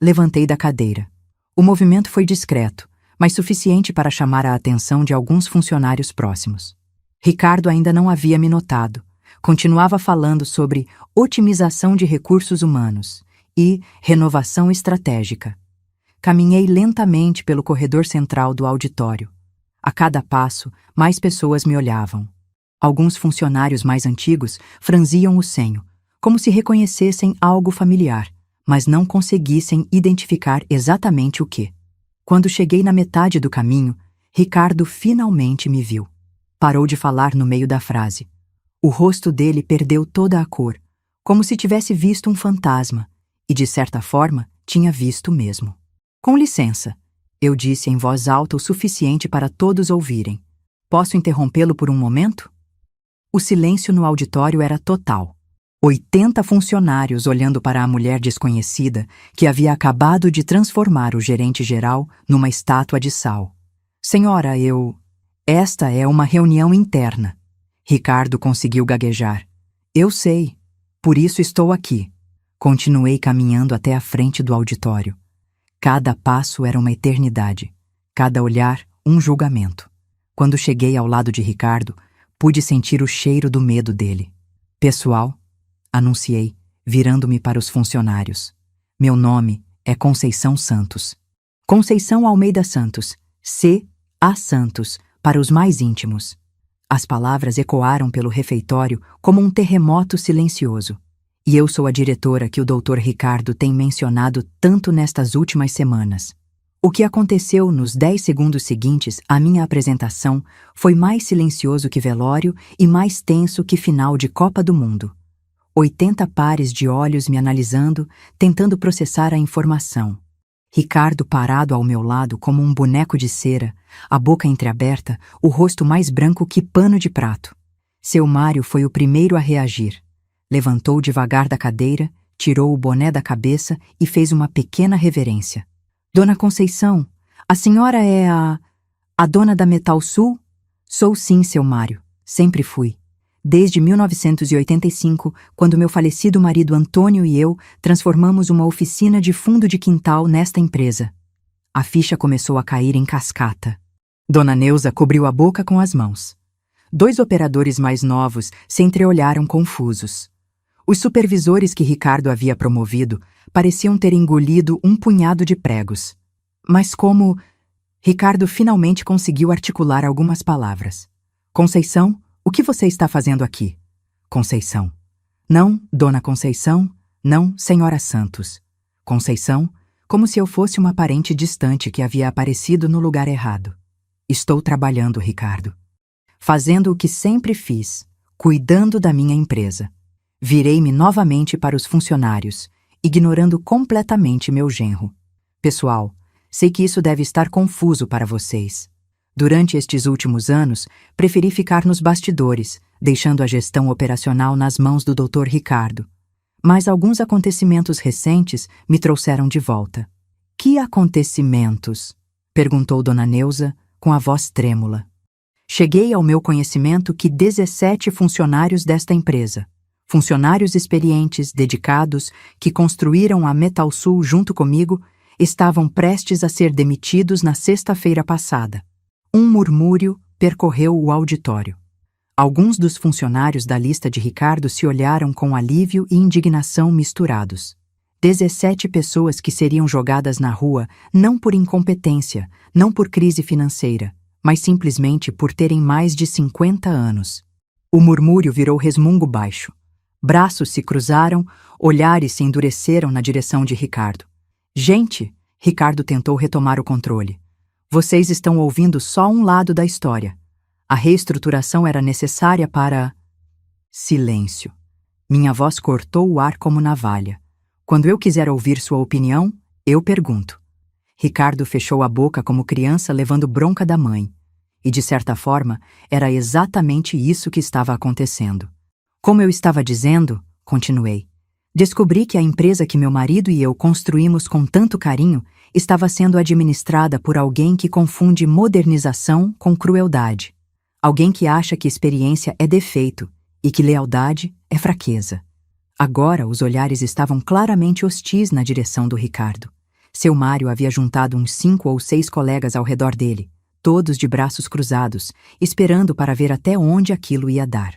Levantei da cadeira. O movimento foi discreto, mas suficiente para chamar a atenção de alguns funcionários próximos. Ricardo ainda não havia me notado. Continuava falando sobre otimização de recursos humanos e renovação estratégica. Caminhei lentamente pelo corredor central do auditório. A cada passo, mais pessoas me olhavam. Alguns funcionários mais antigos franziam o senho, como se reconhecessem algo familiar, mas não conseguissem identificar exatamente o que. Quando cheguei na metade do caminho, Ricardo finalmente me viu. Parou de falar no meio da frase. O rosto dele perdeu toda a cor, como se tivesse visto um fantasma, e de certa forma tinha visto mesmo. Com licença, eu disse em voz alta o suficiente para todos ouvirem. Posso interrompê-lo por um momento? O silêncio no auditório era total. 80 funcionários olhando para a mulher desconhecida que havia acabado de transformar o gerente-geral numa estátua de sal. Senhora, Esta é uma reunião interna. Ricardo conseguiu gaguejar. Eu sei. Por isso estou aqui. Continuei caminhando até a frente do auditório. Cada passo era uma eternidade. Cada olhar, um julgamento. Quando cheguei ao lado de Ricardo, pude sentir o cheiro do medo dele. Pessoal, anunciei, virando-me para os funcionários. Meu nome é Conceição Santos. Conceição Almeida Santos. C.A. Santos, para os mais íntimos. As palavras ecoaram pelo refeitório como um terremoto silencioso. E eu sou a diretora que o Dr. Ricardo tem mencionado tanto nestas últimas semanas. O que aconteceu nos 10 segundos seguintes à minha apresentação foi mais silencioso que velório e mais tenso que final de Copa do Mundo. 80 pares de olhos me analisando, tentando processar a informação. Ricardo parado ao meu lado como um boneco de cera, a boca entreaberta, o rosto mais branco que pano de prato. Seu Mário foi o primeiro a reagir. Levantou devagar da cadeira, tirou o boné da cabeça e fez uma pequena reverência. Dona Conceição, a senhora é a dona da Metal Sul? Sou sim, seu Mário. Sempre fui. Desde 1985, quando meu falecido marido Antônio e eu transformamos uma oficina de fundo de quintal nesta empresa. A ficha começou a cair em cascata. Dona Neuza cobriu a boca com as mãos. 2 operadores mais novos se entreolharam confusos. Os supervisores que Ricardo havia promovido pareciam ter engolido um punhado de pregos. Mas como... Ricardo finalmente conseguiu articular algumas palavras. Conceição, o que você está fazendo aqui? Conceição. Não, dona Conceição. Não, senhora Santos. Conceição, como se eu fosse uma parente distante que havia aparecido no lugar errado. Estou trabalhando, Ricardo. Fazendo o que sempre fiz, cuidando da minha empresa. Virei-me novamente para os funcionários, ignorando completamente meu genro. Pessoal, sei que isso deve estar confuso para vocês. Durante estes últimos anos, preferi ficar nos bastidores, deixando a gestão operacional nas mãos do Dr. Ricardo. Mas alguns acontecimentos recentes me trouxeram de volta. Que acontecimentos? Perguntou Dona Neuza, com a voz trêmula. Cheguei ao meu conhecimento que 17 funcionários desta empresa, funcionários experientes, dedicados, que construíram a Metal Sul junto comigo, estavam prestes a ser demitidos na sexta-feira passada. Um murmúrio percorreu o auditório. Alguns dos funcionários da lista de Ricardo se olharam com alívio e indignação misturados. 17 pessoas que seriam jogadas na rua não por incompetência, não por crise financeira, mas simplesmente por terem mais de 50 anos. O murmúrio virou resmungo baixo. Braços se cruzaram, olhares se endureceram na direção de Ricardo. Gente, Ricardo tentou retomar o controle. Vocês estão ouvindo só um lado da história. A reestruturação era necessária para... Silêncio. Minha voz cortou o ar como navalha. Quando eu quiser ouvir sua opinião, eu pergunto. Ricardo fechou a boca como criança levando bronca da mãe. E, de certa forma, era exatamente isso que estava acontecendo. Como eu estava dizendo, continuei, descobri que a empresa que meu marido e eu construímos com tanto carinho estava sendo administrada por alguém que confunde modernização com crueldade. Alguém que acha que experiência é defeito e que lealdade é fraqueza. Agora os olhares estavam claramente hostis na direção do Ricardo. Seu Mário havia juntado uns 5 ou 6 colegas ao redor dele, todos de braços cruzados, esperando para ver até onde aquilo ia dar.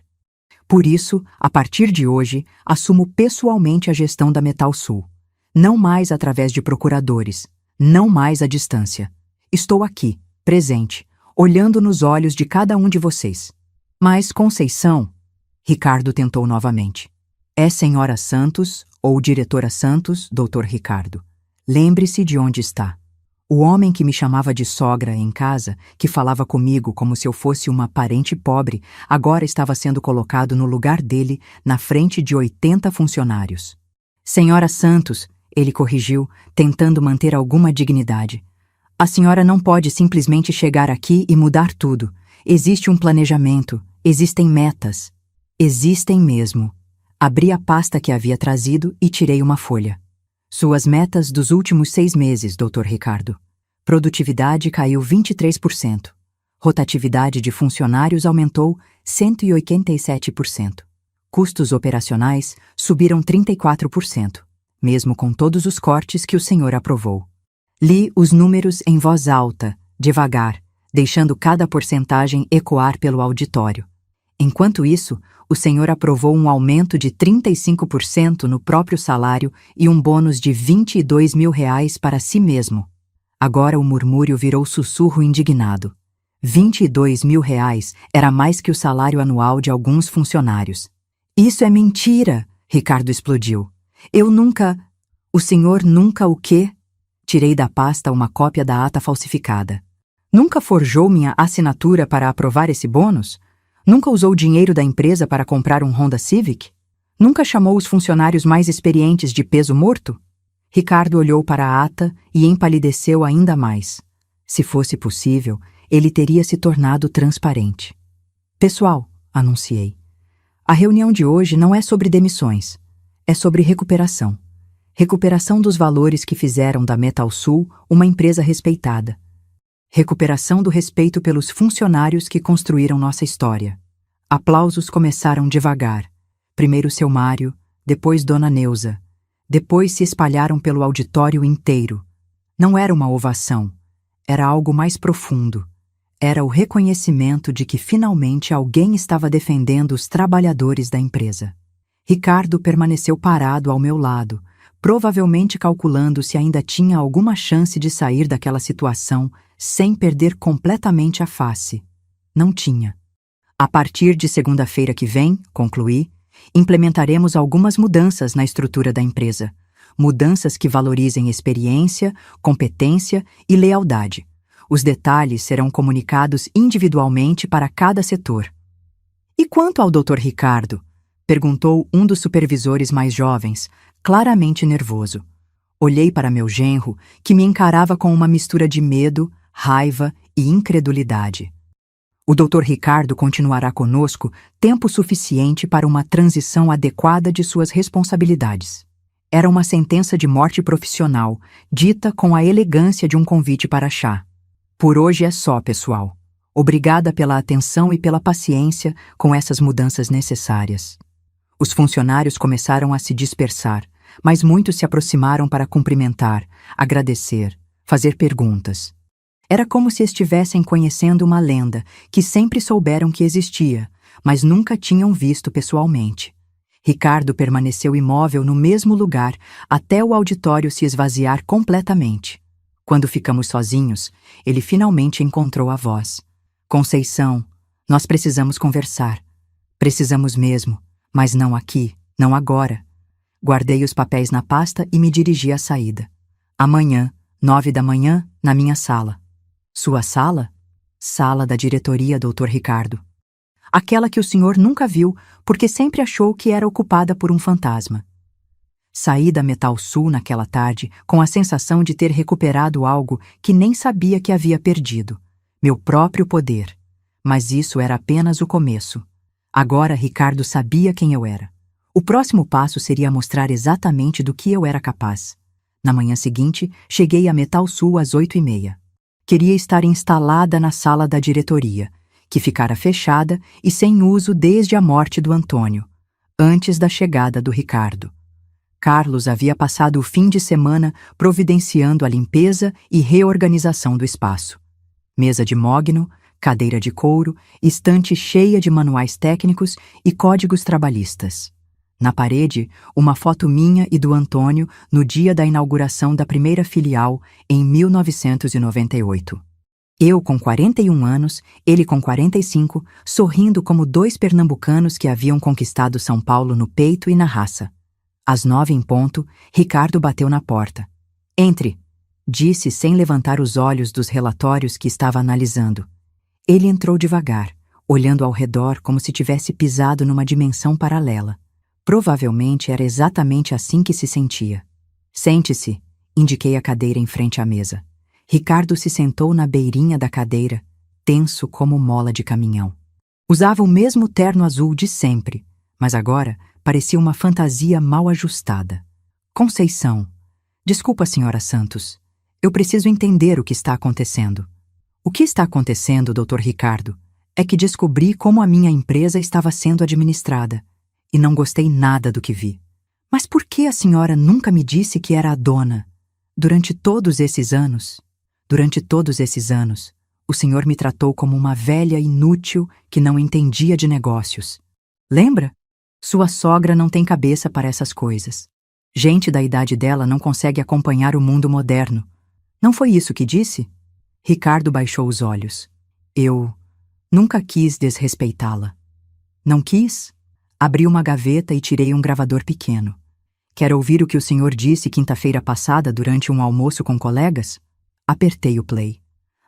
Por isso, a partir de hoje, assumo pessoalmente a gestão da Metal Sul. Não mais através de procuradores, não mais à distância. Estou aqui, presente, olhando nos olhos de cada um de vocês. Mas, Conceição, Ricardo tentou novamente. É senhora Santos ou diretora Santos, doutor Ricardo. Lembre-se de onde está. O homem que me chamava de sogra em casa, que falava comigo como se eu fosse uma parente pobre, agora estava sendo colocado no lugar dele, na frente de 80 funcionários. Senhora Santos, ele corrigiu, tentando manter alguma dignidade. A senhora não pode simplesmente chegar aqui e mudar tudo. Existe um planejamento, existem metas. Existem mesmo. Abri a pasta que havia trazido e tirei uma folha. Suas metas dos últimos 6 meses, Dr. Ricardo. Produtividade caiu 23%. Rotatividade de funcionários aumentou 187%. Custos operacionais subiram 34%, mesmo com todos os cortes que o senhor aprovou. Li os números em voz alta, devagar, deixando cada porcentagem ecoar pelo auditório. Enquanto isso, o senhor aprovou um aumento de 35% no próprio salário e um bônus de R$22 mil para si mesmo. Agora o murmúrio virou sussurro indignado. R$22 mil era mais que o salário anual de alguns funcionários. Isso é mentira, Ricardo explodiu. Eu nunca... O senhor nunca o quê? Tirei da pasta uma cópia da ata falsificada. Nunca forjou minha assinatura para aprovar esse bônus? Nunca usou o dinheiro da empresa para comprar um Honda Civic? Nunca chamou os funcionários mais experientes de peso morto? Ricardo olhou para a ata e empalideceu ainda mais. Se fosse possível, ele teria se tornado transparente. Pessoal, anunciei. A reunião de hoje não é sobre demissões. É sobre recuperação. Recuperação dos valores que fizeram da Metalsul uma empresa respeitada. Recuperação do respeito pelos funcionários que construíram nossa história. Aplausos começaram devagar. Primeiro seu Mário, depois Dona Neuza. Depois se espalharam pelo auditório inteiro. Não era uma ovação. Era algo mais profundo. Era o reconhecimento de que finalmente alguém estava defendendo os trabalhadores da empresa. Ricardo permaneceu parado ao meu lado, provavelmente calculando se ainda tinha alguma chance de sair daquela situação sem perder completamente a face. Não tinha. A partir de segunda-feira que vem, concluí, implementaremos algumas mudanças na estrutura da empresa. Mudanças que valorizem experiência, competência e lealdade. Os detalhes serão comunicados individualmente para cada setor. E quanto ao Dr. Ricardo? Perguntou um dos supervisores mais jovens, claramente nervoso. Olhei para meu genro, que me encarava com uma mistura de medo, raiva e incredulidade. O Dr. Ricardo continuará conosco tempo suficiente para uma transição adequada de suas responsabilidades. Era uma sentença de morte profissional, dita com a elegância de um convite para chá. Por hoje é só, pessoal. Obrigada pela atenção e pela paciência com essas mudanças necessárias. Os funcionários começaram a se dispersar, mas muitos se aproximaram para cumprimentar, agradecer, fazer perguntas. Era como se estivessem conhecendo uma lenda que sempre souberam que existia, mas nunca tinham visto pessoalmente. Ricardo permaneceu imóvel no mesmo lugar até o auditório se esvaziar completamente. Quando ficamos sozinhos, ele finalmente encontrou a voz. Conceição, nós precisamos conversar. Precisamos mesmo, mas não aqui, não agora. Guardei os papéis na pasta e me dirigi à saída. Amanhã, 9 da manhã, na minha sala. Sua sala? Sala da diretoria, Dr. Ricardo. Aquela que o senhor nunca viu, porque sempre achou que era ocupada por um fantasma. Saí da Metalsul naquela tarde com a sensação de ter recuperado algo que nem sabia que havia perdido. Meu próprio poder. Mas isso era apenas o começo. Agora Ricardo sabia quem eu era. O próximo passo seria mostrar exatamente do que eu era capaz. Na manhã seguinte, cheguei à Metalsul às 8h30. Queria estar instalada na sala da diretoria, que ficara fechada e sem uso desde a morte do Antônio, antes da chegada do Ricardo. Carlos havia passado o fim de semana providenciando a limpeza e reorganização do espaço. Mesa de mogno, cadeira de couro, estante cheia de manuais técnicos e códigos trabalhistas. Na parede, uma foto minha e do Antônio no dia da inauguração da primeira filial, em 1998. Eu com 41 anos, ele com 45, sorrindo como dois pernambucanos que haviam conquistado São Paulo no peito e na raça. Às 9 em ponto, Ricardo bateu na porta. Entre, disse sem levantar os olhos dos relatórios que estava analisando. Ele entrou devagar, olhando ao redor como se tivesse pisado numa dimensão paralela. Provavelmente era exatamente assim que se sentia. Sente-se, indiquei a cadeira em frente à mesa. Ricardo se sentou na beirinha da cadeira, tenso como mola de caminhão. Usava o mesmo terno azul de sempre, mas agora parecia uma fantasia mal ajustada. Conceição. Desculpa, senhora Santos. Eu preciso entender o que está acontecendo. O que está acontecendo, Dr. Ricardo, é que descobri como a minha empresa estava sendo administrada. E não gostei nada do que vi. Mas por que a senhora nunca me disse que era a dona? Durante todos esses anos, o senhor me tratou como uma velha inútil que não entendia de negócios. Lembra? Sua sogra não tem cabeça para essas coisas. Gente da idade dela não consegue acompanhar o mundo moderno. Não foi isso que disse? Ricardo baixou os olhos. Eu nunca quis desrespeitá-la. Não quis? Abri uma gaveta e tirei um gravador pequeno. Quer ouvir o que o senhor disse quinta-feira passada durante um almoço com colegas? Apertei o play.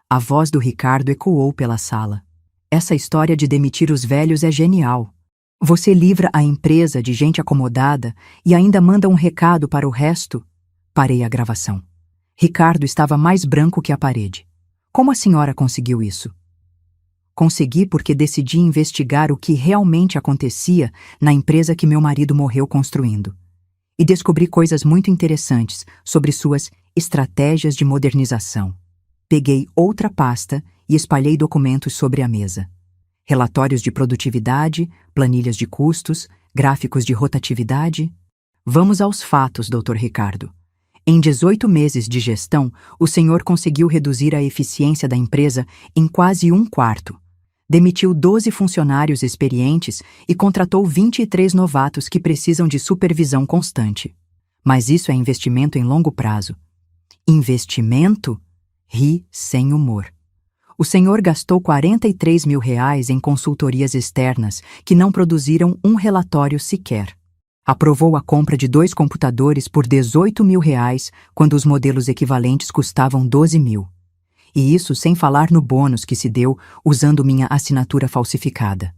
A voz do Ricardo ecoou pela sala. Essa história de demitir os velhos é genial. Você livra a empresa de gente acomodada e ainda manda um recado para o resto. Parei a gravação. Ricardo estava mais branco que a parede. Como a senhora conseguiu isso? Consegui porque decidi investigar o que realmente acontecia na empresa que meu marido morreu construindo. E descobri coisas muito interessantes sobre suas estratégias de modernização. Peguei outra pasta e espalhei documentos sobre a mesa. Relatórios de produtividade, planilhas de custos, gráficos de rotatividade. Vamos aos fatos, Dr. Ricardo. Em 18 meses de gestão, o senhor conseguiu reduzir a eficiência da empresa em quase 1/4. Demitiu 12 funcionários experientes e contratou 23 novatos que precisam de supervisão constante. Mas isso é investimento em longo prazo. Investimento? Ri sem humor. O senhor gastou R$ 43 mil em consultorias externas que não produziram um relatório sequer. Aprovou a compra de 2 computadores por R$ 18 mil, quando os modelos equivalentes custavam 12 mil. E isso sem falar no bônus que se deu usando minha assinatura falsificada.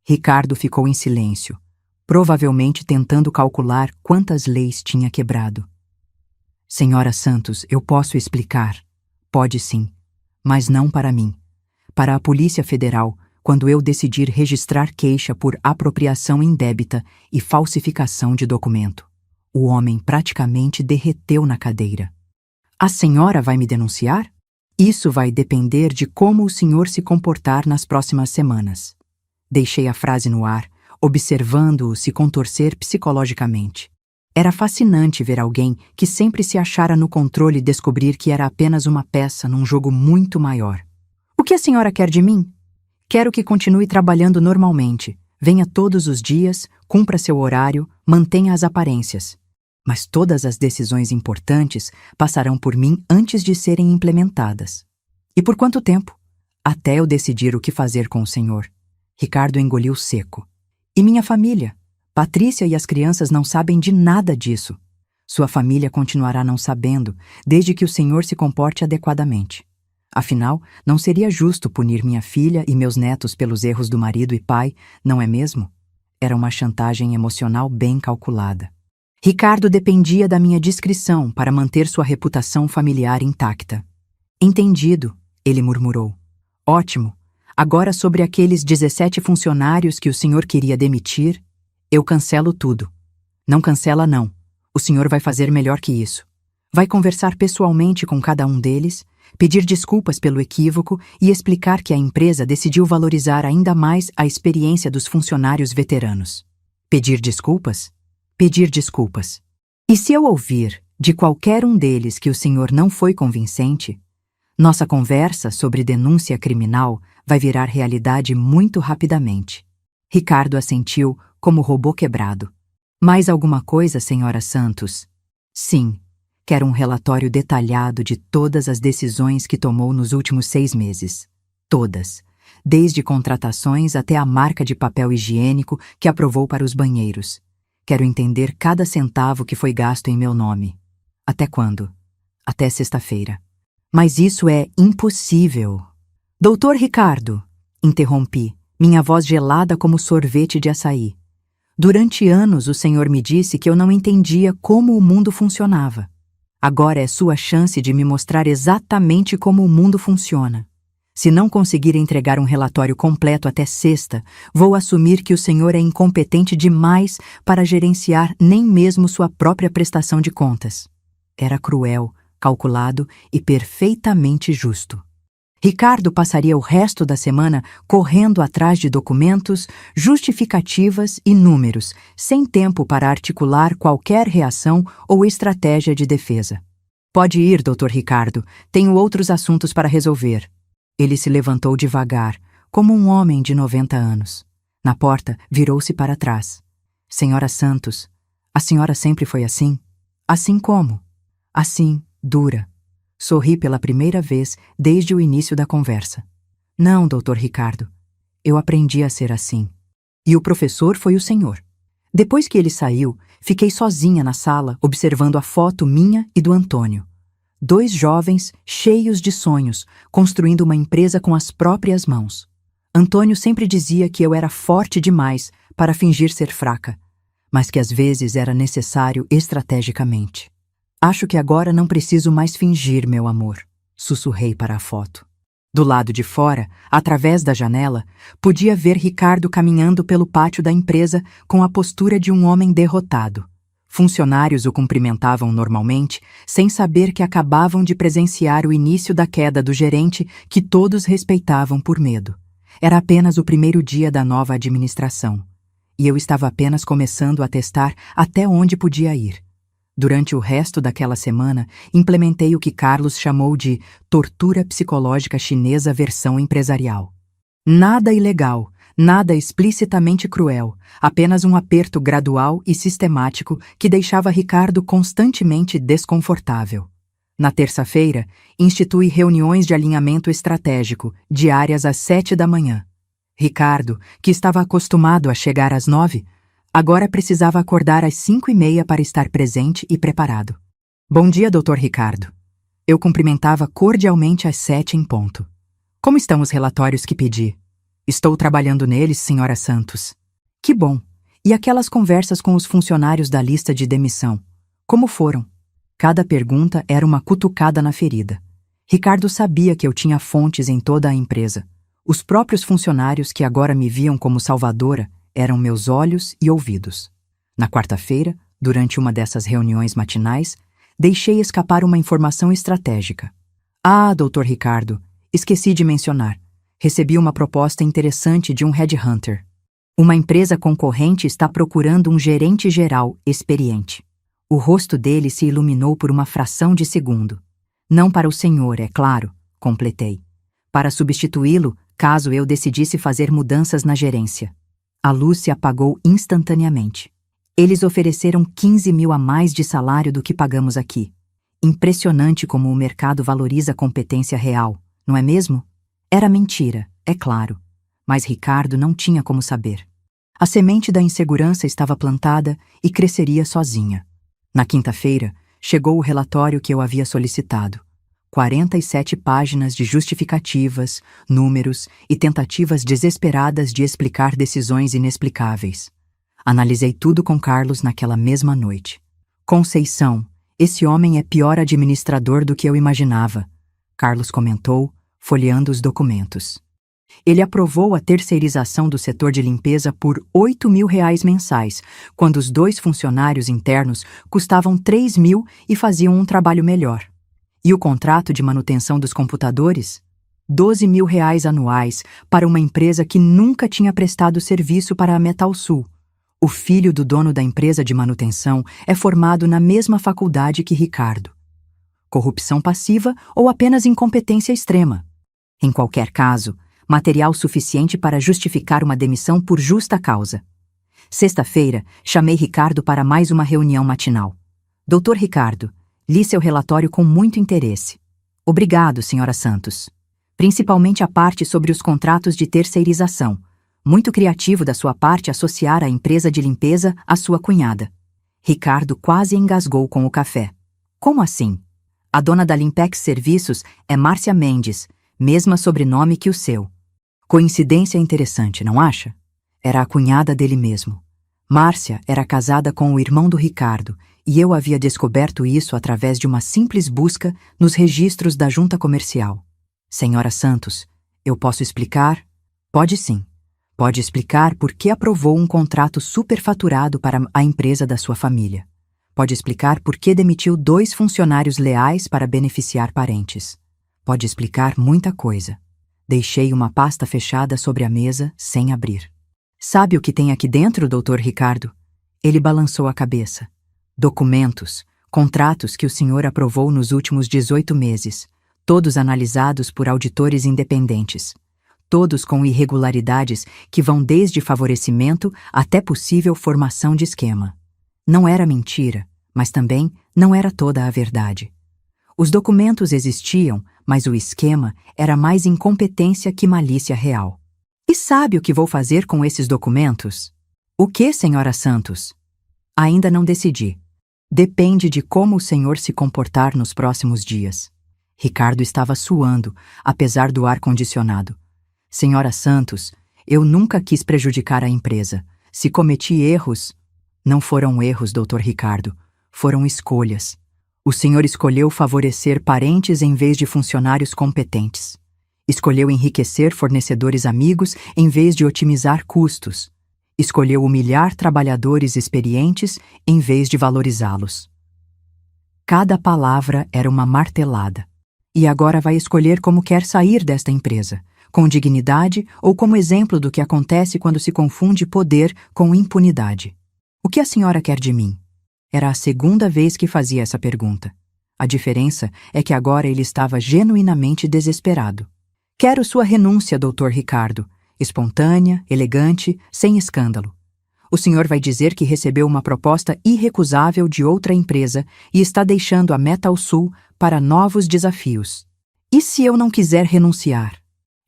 Ricardo ficou em silêncio, provavelmente tentando calcular quantas leis tinha quebrado. Senhora Santos, eu posso explicar. Pode sim, mas não para mim. Para a Polícia Federal, quando eu decidir registrar queixa por apropriação indébita e falsificação de documento. O homem praticamente derreteu na cadeira. A senhora vai me denunciar? Isso vai depender de como o senhor se comportar nas próximas semanas. Deixei a frase no ar, observando-o se contorcer psicologicamente. Era fascinante ver alguém que sempre se achara no controle descobrir que era apenas uma peça num jogo muito maior. O que a senhora quer de mim? Quero que continue trabalhando normalmente. Venha todos os dias, cumpra seu horário, mantenha as aparências. Mas todas as decisões importantes passarão por mim antes de serem implementadas. E por quanto tempo? Até eu decidir o que fazer com o senhor. Ricardo engoliu seco. E minha família? Patrícia e as crianças não sabem de nada disso. Sua família continuará não sabendo, desde que o senhor se comporte adequadamente. Afinal, não seria justo punir minha filha e meus netos pelos erros do marido e pai, não é mesmo? Era uma chantagem emocional bem calculada. Ricardo dependia da minha discrição para manter sua reputação familiar intacta. Entendido, ele murmurou. Ótimo. Agora sobre aqueles 17 funcionários que o senhor queria demitir, eu cancelo tudo. Não cancela não. O senhor vai fazer melhor que isso. Vai conversar pessoalmente com cada um deles, pedir desculpas pelo equívoco e explicar que a empresa decidiu valorizar ainda mais a experiência dos funcionários veteranos. Pedir desculpas? Pedir desculpas. E se eu ouvir de qualquer um deles que o senhor não foi convincente, nossa conversa sobre denúncia criminal vai virar realidade muito rapidamente. Ricardo assentiu como robô quebrado. Mais alguma coisa, senhora Santos? Sim, quero um relatório detalhado de todas as decisões que tomou nos últimos 6 meses. Todas. Desde contratações até a marca de papel higiênico que aprovou para os banheiros. Quero entender cada centavo que foi gasto em meu nome. Até quando? Até sexta-feira. Mas isso é impossível. Doutor Ricardo, interrompi, minha voz gelada como sorvete de açaí. Durante anos o senhor me disse que eu não entendia como o mundo funcionava. Agora é sua chance de me mostrar exatamente como o mundo funciona. Se não conseguir entregar um relatório completo até sexta, vou assumir que o senhor é incompetente demais para gerenciar nem mesmo sua própria prestação de contas. Era cruel, calculado e perfeitamente justo. Ricardo passaria o resto da semana correndo atrás de documentos, justificativas e números, sem tempo para articular qualquer reação ou estratégia de defesa. Pode ir, Dr. Ricardo, tenho outros assuntos para resolver. Ele se levantou devagar, como um homem de 90 anos. Na porta, virou-se para trás. Senhora Santos, a senhora sempre foi assim? Assim como? Assim, dura. Sorri pela primeira vez desde o início da conversa. Não, Dr. Ricardo. Eu aprendi a ser assim. E o professor foi o senhor. Depois que ele saiu, Fiquei sozinha na sala, observando a foto minha e do Antônio. Dois jovens, cheios de sonhos, construindo uma empresa com as próprias mãos. Antônio sempre dizia que eu era forte demais para fingir ser fraca, mas que às vezes era necessário estrategicamente. Acho que agora não preciso mais fingir, meu amor, sussurrei para a foto. Do lado de fora, através da janela, podia ver Ricardo caminhando pelo pátio da empresa com a postura de um homem derrotado. Funcionários o cumprimentavam normalmente, sem saber que acabavam de presenciar o início da queda do gerente que todos respeitavam por medo. Era apenas o primeiro dia da nova administração, e eu estava apenas começando a testar até onde podia ir. Durante o resto daquela semana, implementei o que Carlos chamou de tortura psicológica chinesa versão empresarial. Nada ilegal, nada explicitamente cruel, apenas um aperto gradual e sistemático que deixava Ricardo constantemente desconfortável. Na terça-feira, institui reuniões de alinhamento estratégico, diárias às 7 da manhã. Ricardo, que estava acostumado a chegar às 9, agora precisava acordar às 5:30 para estar presente e preparado. Bom dia, Dr. Ricardo. Eu cumprimentava cordialmente às 7 em ponto. Como estão os relatórios que pedi? Estou trabalhando neles, Sra. Santos. Que bom. E aquelas conversas com os funcionários da lista de demissão? Como foram? Cada pergunta era uma cutucada na ferida. Ricardo sabia que eu tinha fontes em toda a empresa. Os próprios funcionários que agora me viam como salvadora eram meus olhos e ouvidos. Na quarta-feira, durante uma dessas reuniões matinais, deixei escapar uma informação estratégica. Ah, Dr. Ricardo, esqueci de mencionar. Recebi uma proposta interessante de um headhunter. Uma empresa concorrente está procurando um gerente geral experiente. O rosto dele se iluminou por uma fração de segundo. Não para o senhor, é claro, completei. Para substituí-lo, caso eu decidisse fazer mudanças na gerência. A luz se apagou instantaneamente. Eles ofereceram 15 mil a mais de salário do que pagamos aqui. Impressionante como o mercado valoriza a competência real, não é mesmo? Era mentira, é claro, mas Ricardo não tinha como saber. A semente da insegurança estava plantada e cresceria sozinha. Na quinta-feira, chegou o relatório que eu havia solicitado. 47 páginas de justificativas, números e tentativas desesperadas de explicar decisões inexplicáveis. Analisei tudo com Carlos naquela mesma noite. Conceição, esse homem é pior administrador do que eu imaginava, Carlos comentou, folheando os documentos. Ele aprovou a terceirização do setor de limpeza por R$ 8.000 mensais, quando os 2 funcionários internos custavam 3 mil e faziam um trabalho melhor. E o contrato de manutenção dos computadores? R$ 12.000 anuais para uma empresa que nunca tinha prestado serviço para a Metalsul. O filho do dono da empresa de manutenção é formado na mesma faculdade que Ricardo. Corrupção passiva ou apenas incompetência extrema? Em qualquer caso, material suficiente para justificar uma demissão por justa causa. Sexta-feira, chamei Ricardo para mais uma reunião matinal. Dr. Ricardo, li seu relatório com muito interesse. Obrigado, Sra. Santos. Principalmente a parte sobre os contratos de terceirização. Muito criativo da sua parte associar a empresa de limpeza à sua cunhada. Ricardo quase engasgou com o café. Como assim? A dona da Limpex Serviços é Márcia Mendes, mesma sobrenome que o seu. Coincidência interessante, não acha? Era a cunhada dele mesmo. Márcia era casada com o irmão do Ricardo, e eu havia descoberto isso através de uma simples busca nos registros da junta comercial. Sra. Santos, eu posso explicar? Pode sim. Pode explicar por que aprovou um contrato superfaturado para a empresa da sua família. Pode explicar por que demitiu 2 funcionários leais para beneficiar parentes. Pode explicar muita coisa. Deixei uma pasta fechada sobre a mesa, sem abrir. Sabe o que tem aqui dentro, Dr. Ricardo? Ele balançou a cabeça. Documentos, contratos que o senhor aprovou nos últimos 18 meses, todos analisados por auditores independentes. Todos com irregularidades que vão desde favorecimento até possível formação de esquema. Não era mentira, mas também não era toda a verdade. Os documentos existiam, mas o esquema era mais incompetência que malícia real. E sabe o que vou fazer com esses documentos? O que, Sra. Santos? Ainda não decidi. Depende de como o senhor se comportar nos próximos dias. Ricardo estava suando, apesar do ar-condicionado. Senhora Santos, eu nunca quis prejudicar a empresa. Se cometi erros... Não foram erros, Dr. Ricardo. Foram escolhas. O senhor escolheu favorecer parentes em vez de funcionários competentes. Escolheu enriquecer fornecedores amigos em vez de otimizar custos. Escolheu humilhar trabalhadores experientes em vez de valorizá-los. Cada palavra era uma martelada. E agora vai escolher como quer sair desta empresa, com dignidade ou como exemplo do que acontece quando se confunde poder com impunidade. O que a senhora quer de mim? Era a segunda vez que fazia essa pergunta. A diferença é que agora ele estava genuinamente desesperado. Quero sua renúncia, Dr. Ricardo. Espontânea, elegante, sem escândalo. O senhor vai dizer que recebeu uma proposta irrecusável de outra empresa e está deixando a Metal Sul para novos desafios. E se eu não quiser renunciar?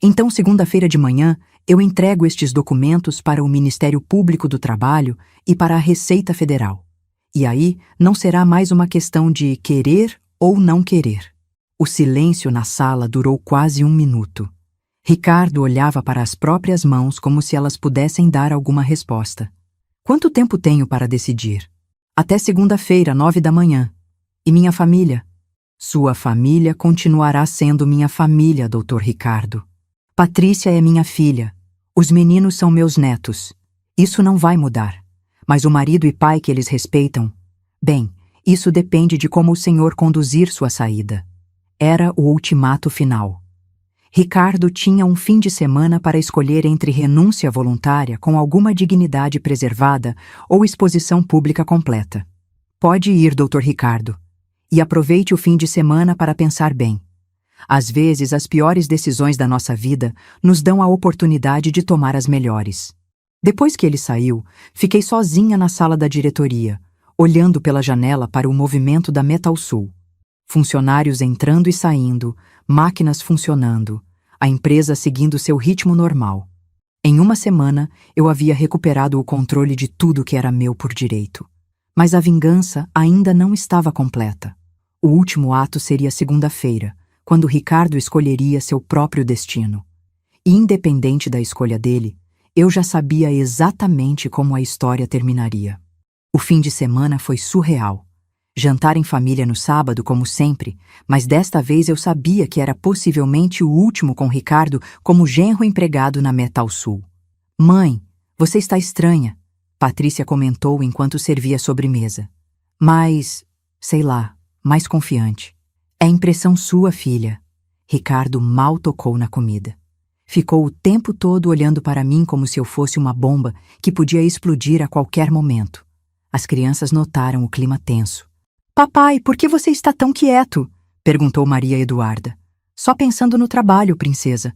Então, segunda-feira de manhã, eu entrego estes documentos para o Ministério Público do Trabalho e para a Receita Federal. E aí, não será mais uma questão de querer ou não querer. O silêncio na sala durou quase 1 minuto. Ricardo olhava para as próprias mãos como se elas pudessem dar alguma resposta. Quanto tempo tenho para decidir? Até segunda-feira, 9 da manhã. E minha família? Sua família continuará sendo minha família, Dr. Ricardo. Patrícia é minha filha. Os meninos são meus netos. Isso não vai mudar. Mas o marido e pai que eles respeitam... Bem, isso depende de como o senhor conduzir sua saída. Era o ultimato final. Ricardo tinha um fim de semana para escolher entre renúncia voluntária com alguma dignidade preservada ou exposição pública completa. Pode ir, Dr. Ricardo. E aproveite o fim de semana para pensar bem. Às vezes, as piores decisões da nossa vida nos dão a oportunidade de tomar as melhores. Depois que ele saiu, fiquei sozinha na sala da diretoria, olhando pela janela para o movimento da Metal Sul. Funcionários entrando e saindo, máquinas funcionando, a empresa seguindo seu ritmo normal. Em 1 semana, eu havia recuperado o controle de tudo que era meu por direito. Mas a vingança ainda não estava completa. O último ato seria segunda-feira, quando Ricardo escolheria seu próprio destino. E independente da escolha dele, eu já sabia exatamente como a história terminaria. O fim de semana foi surreal. Jantar em família no sábado, como sempre, mas desta vez eu sabia que era possivelmente o último com Ricardo como genro empregado na Metal Sul. Mãe, você está estranha, Patrícia comentou enquanto servia a sobremesa. Mas, sei lá, mais confiante. É impressão sua, filha. Ricardo mal tocou na comida. Ficou o tempo todo olhando para mim como se eu fosse uma bomba que podia explodir a qualquer momento. As crianças notaram o clima tenso. Papai, por que você está tão quieto? Perguntou Maria Eduarda. Só pensando no trabalho, princesa.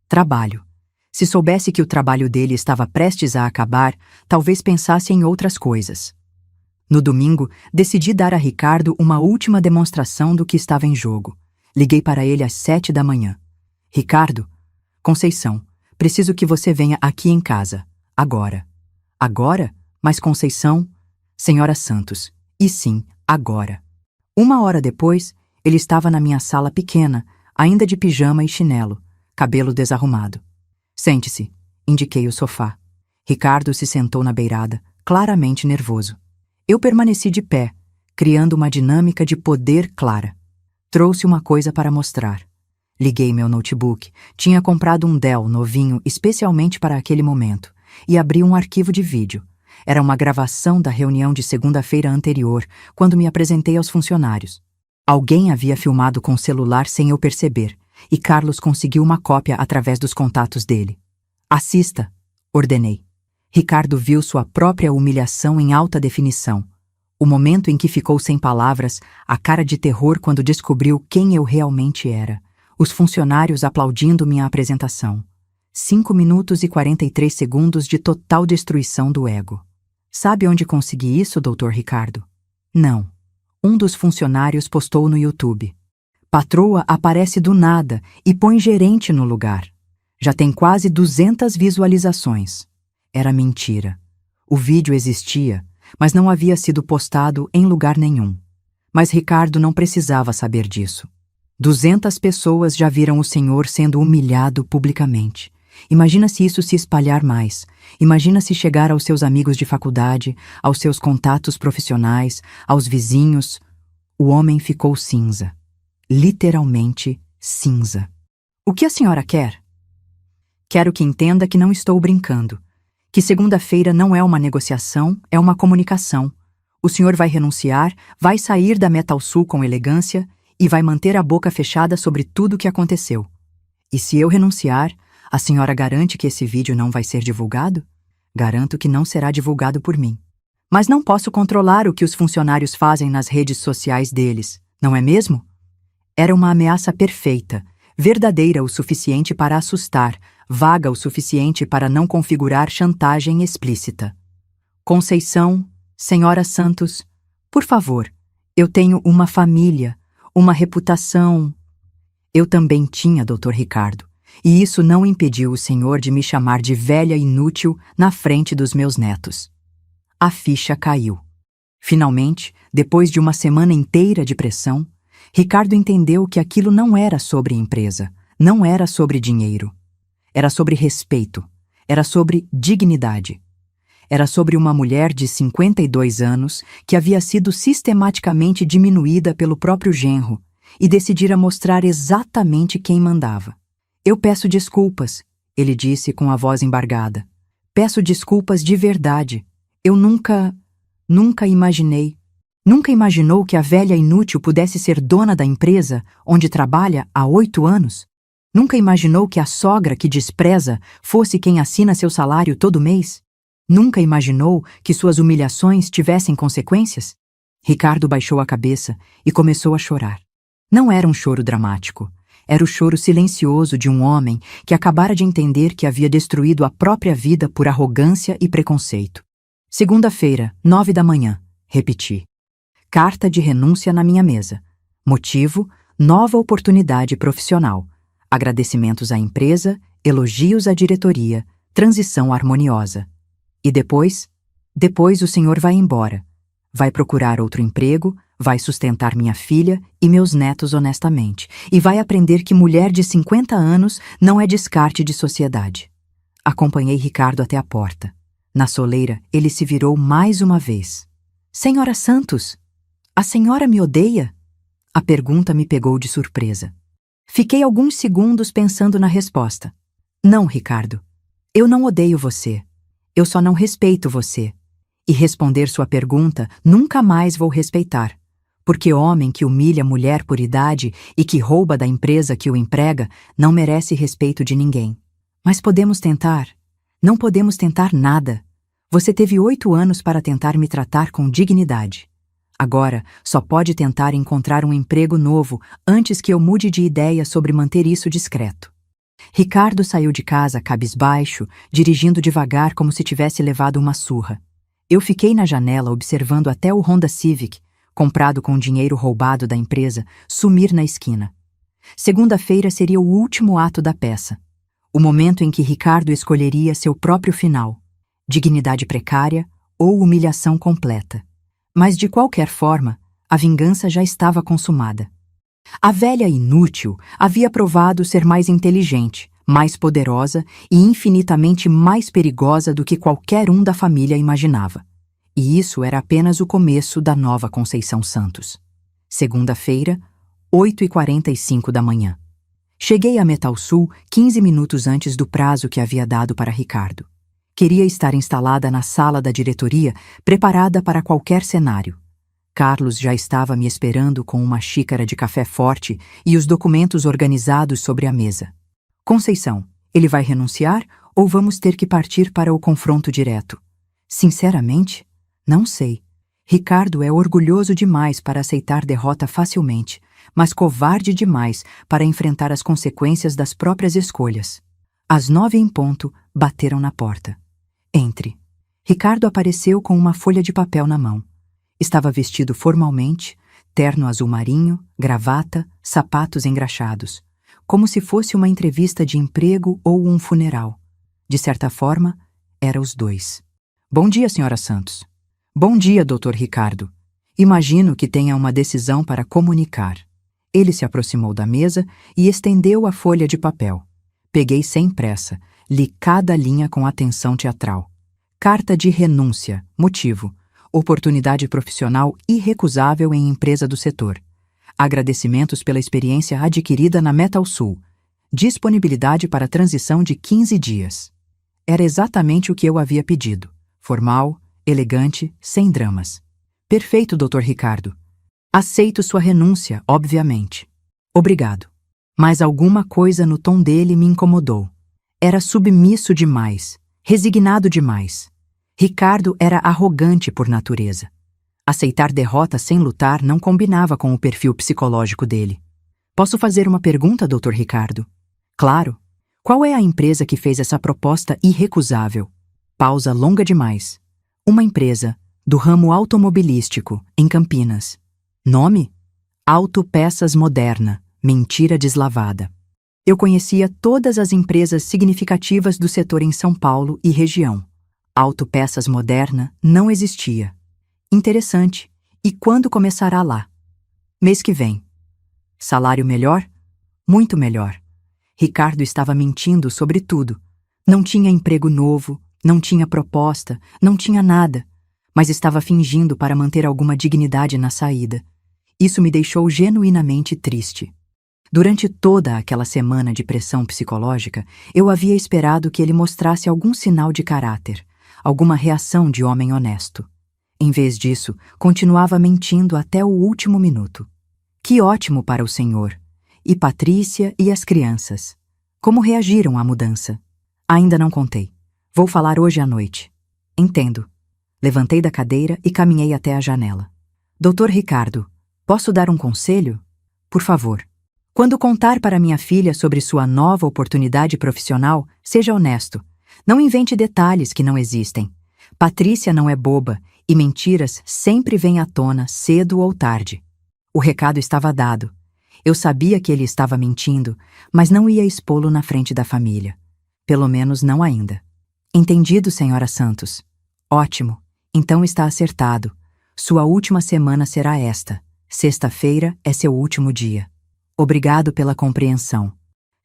Trabalho. Se soubesse que o trabalho dele estava prestes a acabar, talvez pensasse em outras coisas. No domingo, decidi dar a Ricardo uma última demonstração do que estava em jogo. Liguei para ele às 7 da manhã. Ricardo, Conceição, preciso que você venha aqui em casa. Agora. Agora? Mas Conceição? Senhora Santos. E sim, agora. 1 hora depois, ele estava na minha sala pequena, ainda de pijama e chinelo, cabelo desarrumado. Sente-se, indiquei o sofá. Ricardo se sentou na beirada, claramente nervoso. Eu permaneci de pé, criando uma dinâmica de poder clara. Trouxe uma coisa para mostrar. Liguei meu notebook, tinha comprado um Dell novinho especialmente para aquele momento, e abri um arquivo de vídeo. Era uma gravação da reunião de segunda-feira anterior, quando me apresentei aos funcionários. Alguém havia filmado com o celular sem eu perceber, e Carlos conseguiu uma cópia através dos contatos dele. Assista, ordenei. Ricardo viu sua própria humilhação em alta definição. O momento em que ficou sem palavras, a cara de terror quando descobriu quem eu realmente era. Os funcionários aplaudindo minha apresentação. 5 minutos e 43 segundos de total destruição do ego. Sabe onde consegui isso, Dr. Ricardo? Não. Um dos funcionários postou no YouTube. Patroa aparece do nada e põe gerente no lugar. Já tem quase 200 visualizações. Era mentira. O vídeo existia, mas não havia sido postado em lugar nenhum. Mas Ricardo não precisava saber disso. 200 pessoas já viram o senhor sendo humilhado publicamente. Imagina se isso se espalhar mais. Imagina se chegar aos seus amigos de faculdade, aos seus contatos profissionais, aos vizinhos. O homem ficou cinza. Literalmente cinza. O que a senhora quer? Quero que entenda que não estou brincando. Que segunda-feira não é uma negociação, é uma comunicação. O senhor vai renunciar, vai sair da Metalsul com elegância e vai manter a boca fechada sobre tudo o que aconteceu. E se eu renunciar, a senhora garante que esse vídeo não vai ser divulgado? Garanto que não será divulgado por mim. Mas não posso controlar o que os funcionários fazem nas redes sociais deles, não é mesmo? Era uma ameaça perfeita, verdadeira o suficiente para assustar, vaga o suficiente para não configurar chantagem explícita. Conceição, senhora Santos, por favor, eu tenho uma família, uma reputação. Eu também tinha, Dr. Ricardo. E isso não impediu o senhor de me chamar de velha inútil na frente dos meus netos. A ficha caiu. Finalmente, depois de uma semana inteira de pressão, Ricardo entendeu que aquilo não era sobre empresa, não era sobre dinheiro. Era sobre respeito, era sobre dignidade. Era sobre uma mulher de 52 anos que havia sido sistematicamente diminuída pelo próprio genro e decidira mostrar exatamente quem mandava. Eu peço desculpas, ele disse com a voz embargada. Peço desculpas de verdade. Eu nunca imaginei. Nunca imaginou que a velha inútil pudesse ser dona da empresa onde trabalha há 8 anos? Nunca imaginou que a sogra que despreza fosse quem assina seu salário todo mês? Nunca imaginou que suas humilhações tivessem consequências? Ricardo baixou a cabeça e começou a chorar. Não era um choro dramático. Era o choro silencioso de um homem que acabara de entender que havia destruído a própria vida por arrogância e preconceito. Segunda-feira, 9 da manhã. Repeti. Carta de renúncia na minha mesa. Motivo: nova oportunidade profissional. Agradecimentos à empresa, elogios à diretoria, transição harmoniosa. E depois? Depois o senhor vai embora. Vai procurar outro emprego, vai sustentar minha filha e meus netos honestamente, e vai aprender que mulher de 50 anos não é descarte de sociedade. Acompanhei Ricardo até a porta. Na soleira, ele se virou mais uma vez. Senhora Santos, a senhora me odeia? A pergunta me pegou de surpresa. Fiquei alguns segundos pensando na resposta. Não, Ricardo. Eu não odeio você. Eu só não respeito você. E responder sua pergunta nunca mais vou respeitar. Porque homem que humilha mulher por idade e que rouba da empresa que o emprega não merece respeito de ninguém. Mas podemos tentar. Não podemos tentar nada. Você teve 8 anos para tentar me tratar com dignidade. Agora, só pode tentar encontrar um emprego novo antes que eu mude de ideia sobre manter isso discreto. Ricardo saiu de casa cabisbaixo, dirigindo devagar como se tivesse levado uma surra. Eu fiquei na janela observando até o Honda Civic, comprado com dinheiro roubado da empresa, sumir na esquina. Segunda-feira seria o último ato da peça. O momento em que Ricardo escolheria seu próprio final. Dignidade precária ou humilhação completa. Mas, de qualquer forma, a vingança já estava consumada. A velha inútil havia provado ser mais inteligente, mais poderosa e infinitamente mais perigosa do que qualquer um da família imaginava. E isso era apenas o começo da nova Conceição Santos. Segunda-feira, 8h45 da manhã. Cheguei a Metalsul 15 minutos antes do prazo que havia dado para Ricardo. Queria estar instalada na sala da diretoria, preparada para qualquer cenário. Carlos já estava me esperando com uma xícara de café forte e os documentos organizados sobre a mesa. Conceição, ele vai renunciar ou vamos ter que partir para o confronto direto? Sinceramente, não sei. Ricardo é orgulhoso demais para aceitar derrota facilmente, mas covarde demais para enfrentar as consequências das próprias escolhas. Às 9 em ponto, bateram na porta. Entre. Ricardo apareceu com uma folha de papel na mão. Estava vestido formalmente, terno azul marinho, gravata, sapatos engraxados, como se fosse uma entrevista de emprego ou um funeral. De certa forma, era os dois. Bom dia, senhora Santos. Bom dia, Dr. Ricardo. Imagino que tenha uma decisão para comunicar. Ele se aproximou da mesa e estendeu a folha de papel. Peguei sem pressa, li cada linha com atenção teatral. Carta de renúncia, motivo: oportunidade profissional irrecusável em empresa do setor. Agradecimentos pela experiência adquirida na Metalsul. Disponibilidade para transição de 15 dias. Era exatamente o que eu havia pedido. Formal, elegante, sem dramas. Perfeito, Dr. Ricardo. Aceito sua renúncia, obviamente. Obrigado. Mas alguma coisa no tom dele me incomodou. Era submisso demais, resignado demais. Ricardo era arrogante por natureza. Aceitar derrota sem lutar não combinava com o perfil psicológico dele. Posso fazer uma pergunta, Dr. Ricardo? Claro. Qual é a empresa que fez essa proposta irrecusável? Pausa longa demais. Uma empresa do ramo automobilístico, em Campinas. Nome? Autopeças Moderna, mentira deslavada. Eu conhecia todas as empresas significativas do setor em São Paulo e região. Autopeças Moderna não existia. Interessante. E quando começará lá? Mês que vem. Salário melhor? Muito melhor. Ricardo estava mentindo sobre tudo. Não tinha emprego novo, não tinha proposta, não tinha nada, mas estava fingindo para manter alguma dignidade na saída. Isso me deixou genuinamente triste. Durante toda aquela semana de pressão psicológica, eu havia esperado que ele mostrasse algum sinal de caráter, alguma reação de homem honesto. Em vez disso, continuava mentindo até o último minuto. Que ótimo para o senhor! E Patrícia e as crianças? Como reagiram à mudança? Ainda não contei. Vou falar hoje à noite. Entendo. Levantei da cadeira e caminhei até a janela. Dr. Ricardo, posso dar um conselho? Por favor. Quando contar para minha filha sobre sua nova oportunidade profissional, seja honesto. Não invente detalhes que não existem. Patrícia não é boba e mentiras sempre vêm à tona cedo ou tarde. O recado estava dado. Eu sabia que ele estava mentindo, mas não ia expô-lo na frente da família. Pelo menos não ainda. Entendido, senhora Santos. Ótimo. Então está acertado. Sua última semana será esta. Sexta-feira é seu último dia. Obrigado pela compreensão.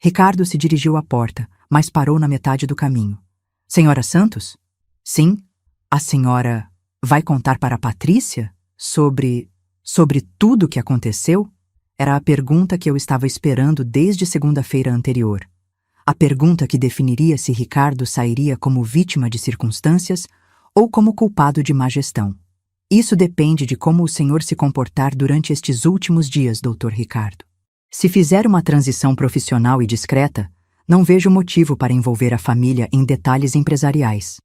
Ricardo se dirigiu à porta, mas parou na metade do caminho. Senhora Santos? Sim. A senhora vai contar para a Patrícia sobre tudo o que aconteceu? Era a pergunta que eu estava esperando desde segunda-feira anterior. A pergunta que definiria se Ricardo sairia como vítima de circunstâncias ou como culpado de má gestão. Isso depende de como o senhor se comportar durante estes últimos dias, Dr. Ricardo. Se fizer uma transição profissional e discreta, não vejo motivo para envolver a família em detalhes empresariais.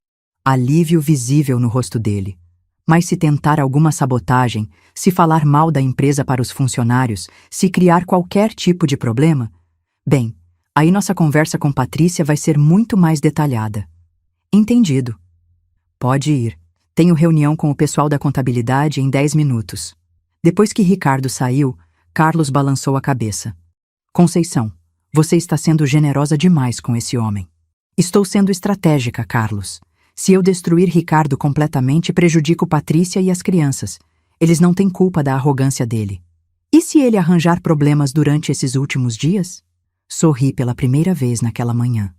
Alívio visível no rosto dele. Mas se tentar alguma sabotagem, se falar mal da empresa para os funcionários, se criar qualquer tipo de problema, bem, aí nossa conversa com Patrícia vai ser muito mais detalhada. Entendido. Pode ir. Tenho reunião com o pessoal da contabilidade em 10 minutos. Depois que Ricardo saiu, Carlos balançou a cabeça. Conceição, você está sendo generosa demais com esse homem. Estou sendo estratégica, Carlos. Se eu destruir Ricardo completamente, prejudico Patrícia e as crianças. Eles não têm culpa da arrogância dele. E se ele arranjar problemas durante esses últimos dias? Sorri pela primeira vez naquela manhã.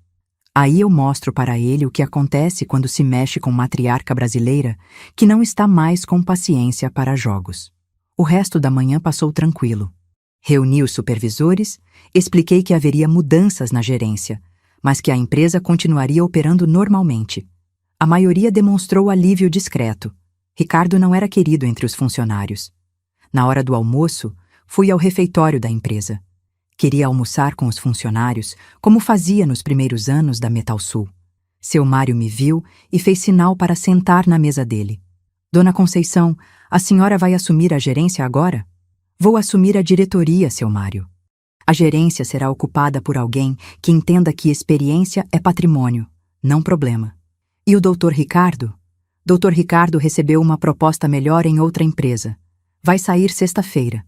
Aí eu mostro para ele o que acontece quando se mexe com matriarca brasileira que não está mais com paciência para jogos. O resto da manhã passou tranquilo. Reuni os supervisores, expliquei que haveria mudanças na gerência, mas que a empresa continuaria operando normalmente. A maioria demonstrou alívio discreto. Ricardo não era querido entre os funcionários. Na hora do almoço, fui ao refeitório da empresa. Queria almoçar com os funcionários, como fazia nos primeiros anos da Metalsul. Seu Mário me viu e fez sinal para sentar na mesa dele. Dona Conceição, a senhora vai assumir a gerência agora? Vou assumir a diretoria, seu Mário. A gerência será ocupada por alguém que entenda que experiência é patrimônio, não problema. E o Dr. Ricardo? Dr. Ricardo recebeu uma proposta melhor em outra empresa. Vai sair sexta-feira.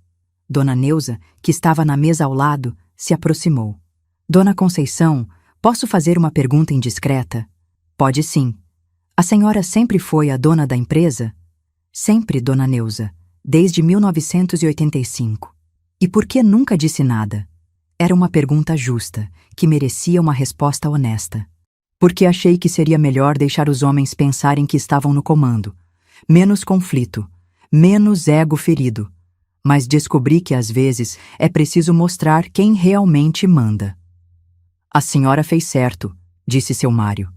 Dona Neuza, que estava na mesa ao lado, se aproximou. Dona Conceição, posso fazer uma pergunta indiscreta? Pode sim. A senhora sempre foi a dona da empresa? Sempre, Dona Neuza, desde 1985. E por que nunca disse nada? Era uma pergunta justa, que merecia uma resposta honesta. Porque achei que seria melhor deixar os homens pensarem que estavam no comando. Menos conflito, menos ego ferido. Mas descobri que às vezes é preciso mostrar quem realmente manda. A senhora fez certo, disse seu Mário.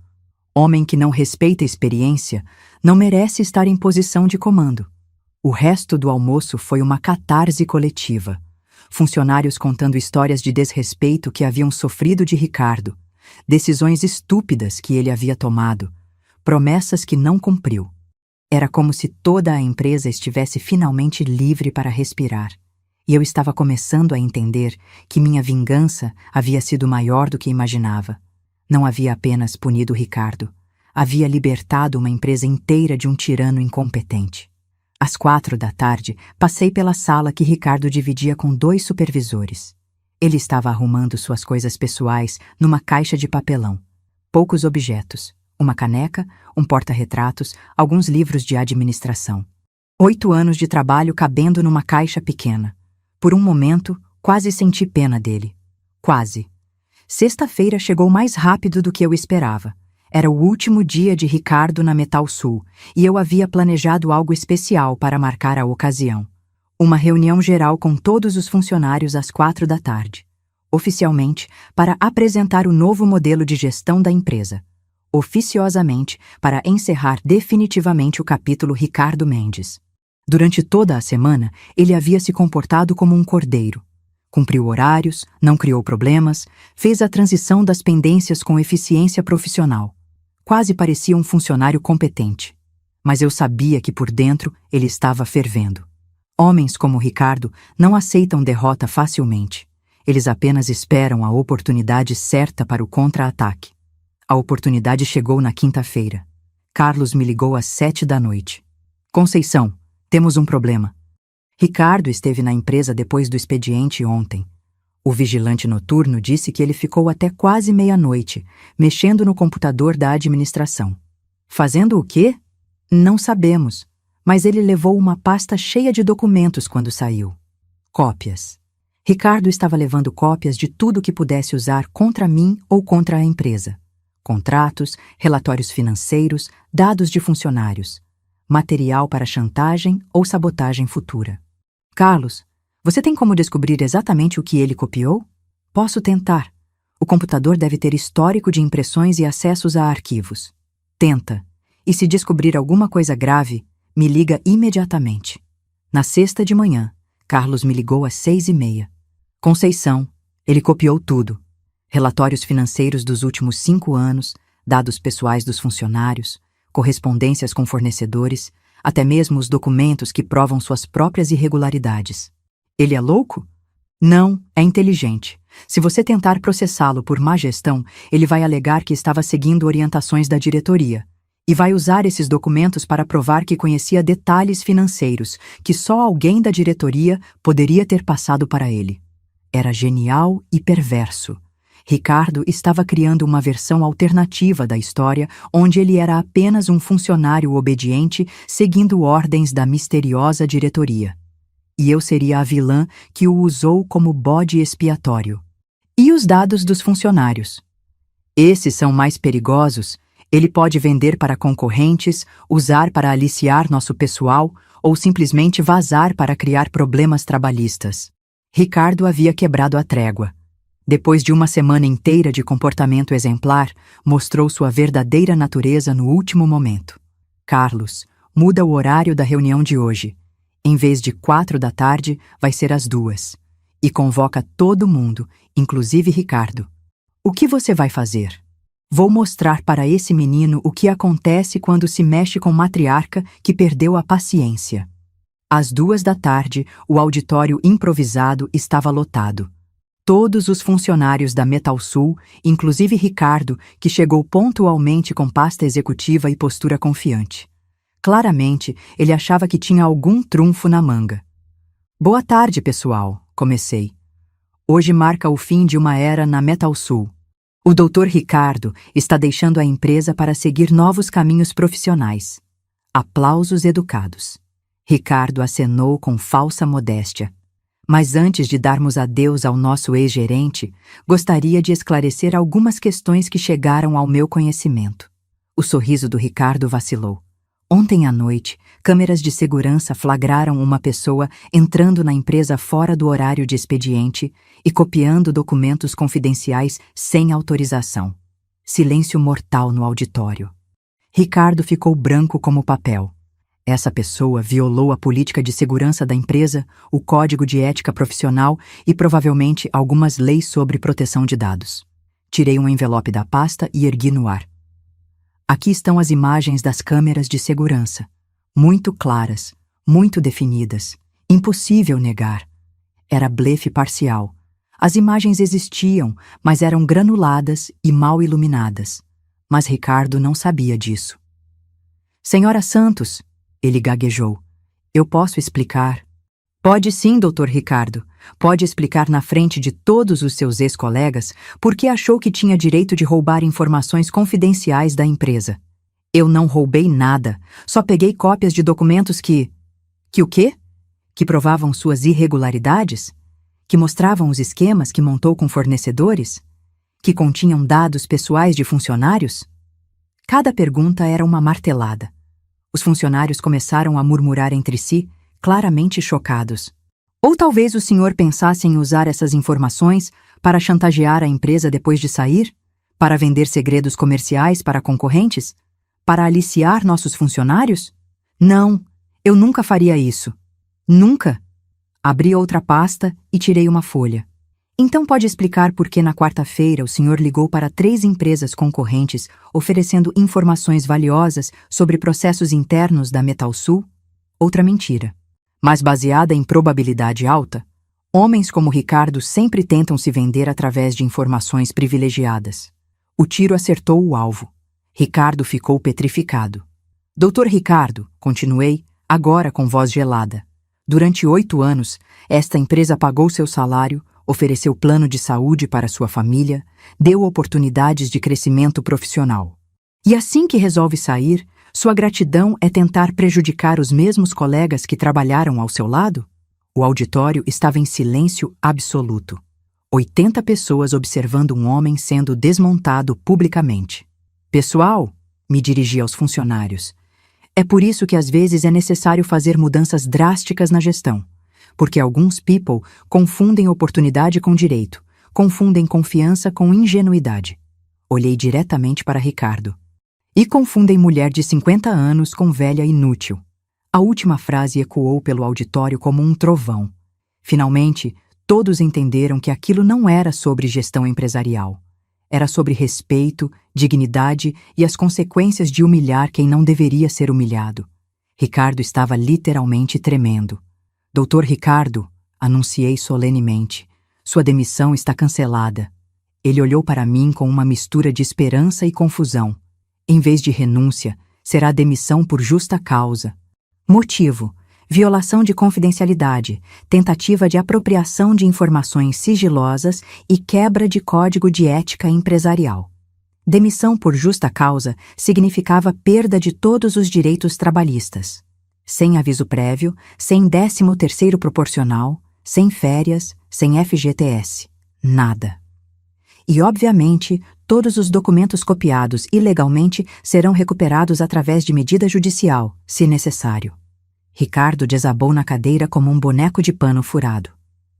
Homem que não respeita a experiência não merece estar em posição de comando. O resto do almoço foi uma catarse coletiva. Funcionários contando histórias de desrespeito que haviam sofrido de Ricardo, decisões estúpidas que ele havia tomado, promessas que não cumpriu. Era como se toda a empresa estivesse finalmente livre para respirar. E eu estava começando a entender que minha vingança havia sido maior do que imaginava. Não havia apenas punido Ricardo, havia libertado uma empresa inteira de um tirano incompetente. Às 4 da tarde, passei pela sala que Ricardo dividia com 2 supervisores. Ele estava arrumando suas coisas pessoais numa caixa de papelão. Poucos objetos, uma caneca, um porta-retratos, alguns livros de administração. 8 anos de trabalho cabendo numa caixa pequena. Por um momento, quase senti pena dele. Quase. Sexta-feira chegou mais rápido do que eu esperava. Era o último dia de Ricardo na Metal Sul, e eu havia planejado algo especial para marcar a ocasião. Uma reunião geral com todos os funcionários às 4 da tarde. Oficialmente, para apresentar o novo modelo de gestão da empresa. Oficiosamente, para encerrar definitivamente o capítulo Ricardo Mendes. Durante toda a semana, ele havia se comportado como um cordeiro. Cumpriu horários, não criou problemas, fez a transição das pendências com eficiência profissional. Quase parecia um funcionário competente. Mas eu sabia que por dentro ele estava fervendo. Homens como Ricardo não aceitam derrota facilmente. Eles apenas esperam a oportunidade certa para o contra-ataque. A oportunidade chegou na quinta-feira. Carlos me ligou às 7 da noite. Conceição, temos um problema. Ricardo esteve na empresa depois do expediente ontem. O vigilante noturno disse que ele ficou até quase meia-noite, mexendo no computador da administração. Fazendo o quê? Não sabemos, mas ele levou uma pasta cheia de documentos quando saiu. Cópias. Ricardo estava levando cópias de tudo que pudesse usar contra mim ou contra a empresa. Contratos, relatórios financeiros, dados de funcionários. Material para chantagem ou sabotagem futura. Carlos, você tem como descobrir exatamente o que ele copiou? Posso tentar. O computador deve ter histórico de impressões e acessos a arquivos. Tenta. E se descobrir alguma coisa grave, me liga imediatamente. Na sexta de manhã, Carlos me ligou às 6h30. Conceição, ele copiou tudo. Relatórios financeiros dos últimos 5 anos, dados pessoais dos funcionários, correspondências com fornecedores, até mesmo os documentos que provam suas próprias irregularidades. Ele é louco? Não, é inteligente. Se você tentar processá-lo por má gestão, ele vai alegar que estava seguindo orientações da diretoria. E vai usar esses documentos para provar que conhecia detalhes financeiros que só alguém da diretoria poderia ter passado para ele. Era genial e perverso. Ricardo estava criando uma versão alternativa da história onde ele era apenas um funcionário obediente seguindo ordens da misteriosa diretoria. E eu seria a vilã que o usou como bode expiatório. E os dados dos funcionários? Esses são mais perigosos. Ele pode vender para concorrentes, usar para aliciar nosso pessoal ou simplesmente vazar para criar problemas trabalhistas. Ricardo havia quebrado a trégua. Depois de uma semana inteira de comportamento exemplar, mostrou sua verdadeira natureza no último momento. Carlos, muda o horário da reunião de hoje. Em vez de 4 da tarde, vai ser às 2. E convoca todo mundo, inclusive Ricardo. O que você vai fazer? Vou mostrar para esse menino o que acontece quando se mexe com matriarca que perdeu a paciência. Às 2 da tarde, o auditório improvisado estava lotado. Todos os funcionários da Metal Sul, inclusive Ricardo, que chegou pontualmente com pasta executiva e postura confiante. Claramente, ele achava que tinha algum trunfo na manga. Boa tarde, pessoal, comecei. Hoje marca o fim de uma era na Metal Sul. O Dr. Ricardo está deixando a empresa para seguir novos caminhos profissionais. Aplausos educados. Ricardo acenou com falsa modéstia. Mas antes de darmos adeus ao nosso ex-gerente, gostaria de esclarecer algumas questões que chegaram ao meu conhecimento. O sorriso do Ricardo vacilou. Ontem à noite, câmeras de segurança flagraram uma pessoa entrando na empresa fora do horário de expediente e copiando documentos confidenciais sem autorização. Silêncio mortal no auditório. Ricardo ficou branco como papel. Essa pessoa violou a política de segurança da empresa, o código de ética profissional e provavelmente algumas leis sobre proteção de dados. Tirei um envelope da pasta e ergui no ar. Aqui estão as imagens das câmeras de segurança. Muito claras, muito definidas. Impossível negar. Era blefe parcial. As imagens existiam, mas eram granuladas e mal iluminadas. Mas Ricardo não sabia disso. Senhora Santos, ele gaguejou. Eu posso explicar? Pode sim, Dr. Ricardo. Pode explicar na frente de todos os seus ex-colegas por que achou que tinha direito de roubar informações confidenciais da empresa. Eu não roubei nada, só peguei cópias de documentos que o quê? Que provavam suas irregularidades? Que mostravam os esquemas que montou com fornecedores? Que continham dados pessoais de funcionários? Cada pergunta era uma martelada. Os funcionários começaram a murmurar entre si, claramente chocados. Ou talvez o senhor pensasse em usar essas informações para chantagear a empresa depois de sair? Para vender segredos comerciais para concorrentes? Para aliciar nossos funcionários? Não, eu nunca faria isso. Nunca. Abri outra pasta e tirei uma folha. Então pode explicar por que na quarta-feira o senhor ligou para 3 empresas concorrentes oferecendo informações valiosas sobre processos internos da Metalsul? Outra mentira. Mas baseada em probabilidade alta, homens como Ricardo sempre tentam se vender através de informações privilegiadas. O tiro acertou o alvo. Ricardo ficou petrificado. Doutor Ricardo, continuei, agora com voz gelada. Durante 8 anos, esta empresa pagou seu salário, ofereceu plano de saúde para sua família, deu oportunidades de crescimento profissional. E assim que resolve sair, sua gratidão é tentar prejudicar os mesmos colegas que trabalharam ao seu lado? O auditório estava em silêncio absoluto. 80 pessoas observando um homem sendo desmontado publicamente. Pessoal, me dirigi aos funcionários. É por isso que às vezes é necessário fazer mudanças drásticas na gestão. Porque alguns people confundem oportunidade com direito, confundem confiança com ingenuidade. Olhei diretamente para Ricardo. E confundem mulher de 50 anos com velha inútil. A última frase ecoou pelo auditório como um trovão. Finalmente, todos entenderam que aquilo não era sobre gestão empresarial. Era sobre respeito, dignidade e as consequências de humilhar quem não deveria ser humilhado. Ricardo estava literalmente tremendo. Doutor Ricardo, anunciei solenemente, sua demissão está cancelada. Ele olhou para mim com uma mistura de esperança e confusão. Em vez de renúncia, será demissão por justa causa. Motivo: violação de confidencialidade, tentativa de apropriação de informações sigilosas e quebra de código de ética empresarial. Demissão por justa causa significava perda de todos os direitos trabalhistas. Sem aviso prévio, sem 13º proporcional, sem férias, sem FGTS. Nada. E, obviamente, todos os documentos copiados ilegalmente serão recuperados através de medida judicial, se necessário. Ricardo desabou na cadeira como um boneco de pano furado.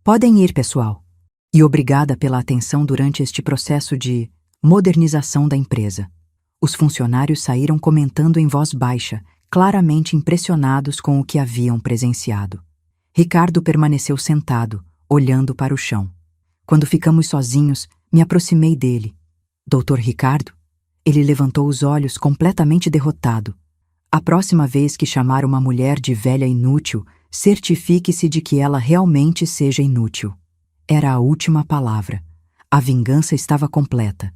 Podem ir, pessoal. E obrigada pela atenção durante este processo de modernização da empresa. Os funcionários saíram comentando em voz baixa, claramente impressionados com o que haviam presenciado. Ricardo permaneceu sentado, olhando para o chão. Quando ficamos sozinhos, me aproximei dele. Doutor Ricardo? Ele levantou os olhos completamente derrotado. A próxima vez que chamar uma mulher de velha inútil, certifique-se de que ela realmente seja inútil. Era a última palavra. A vingança estava completa.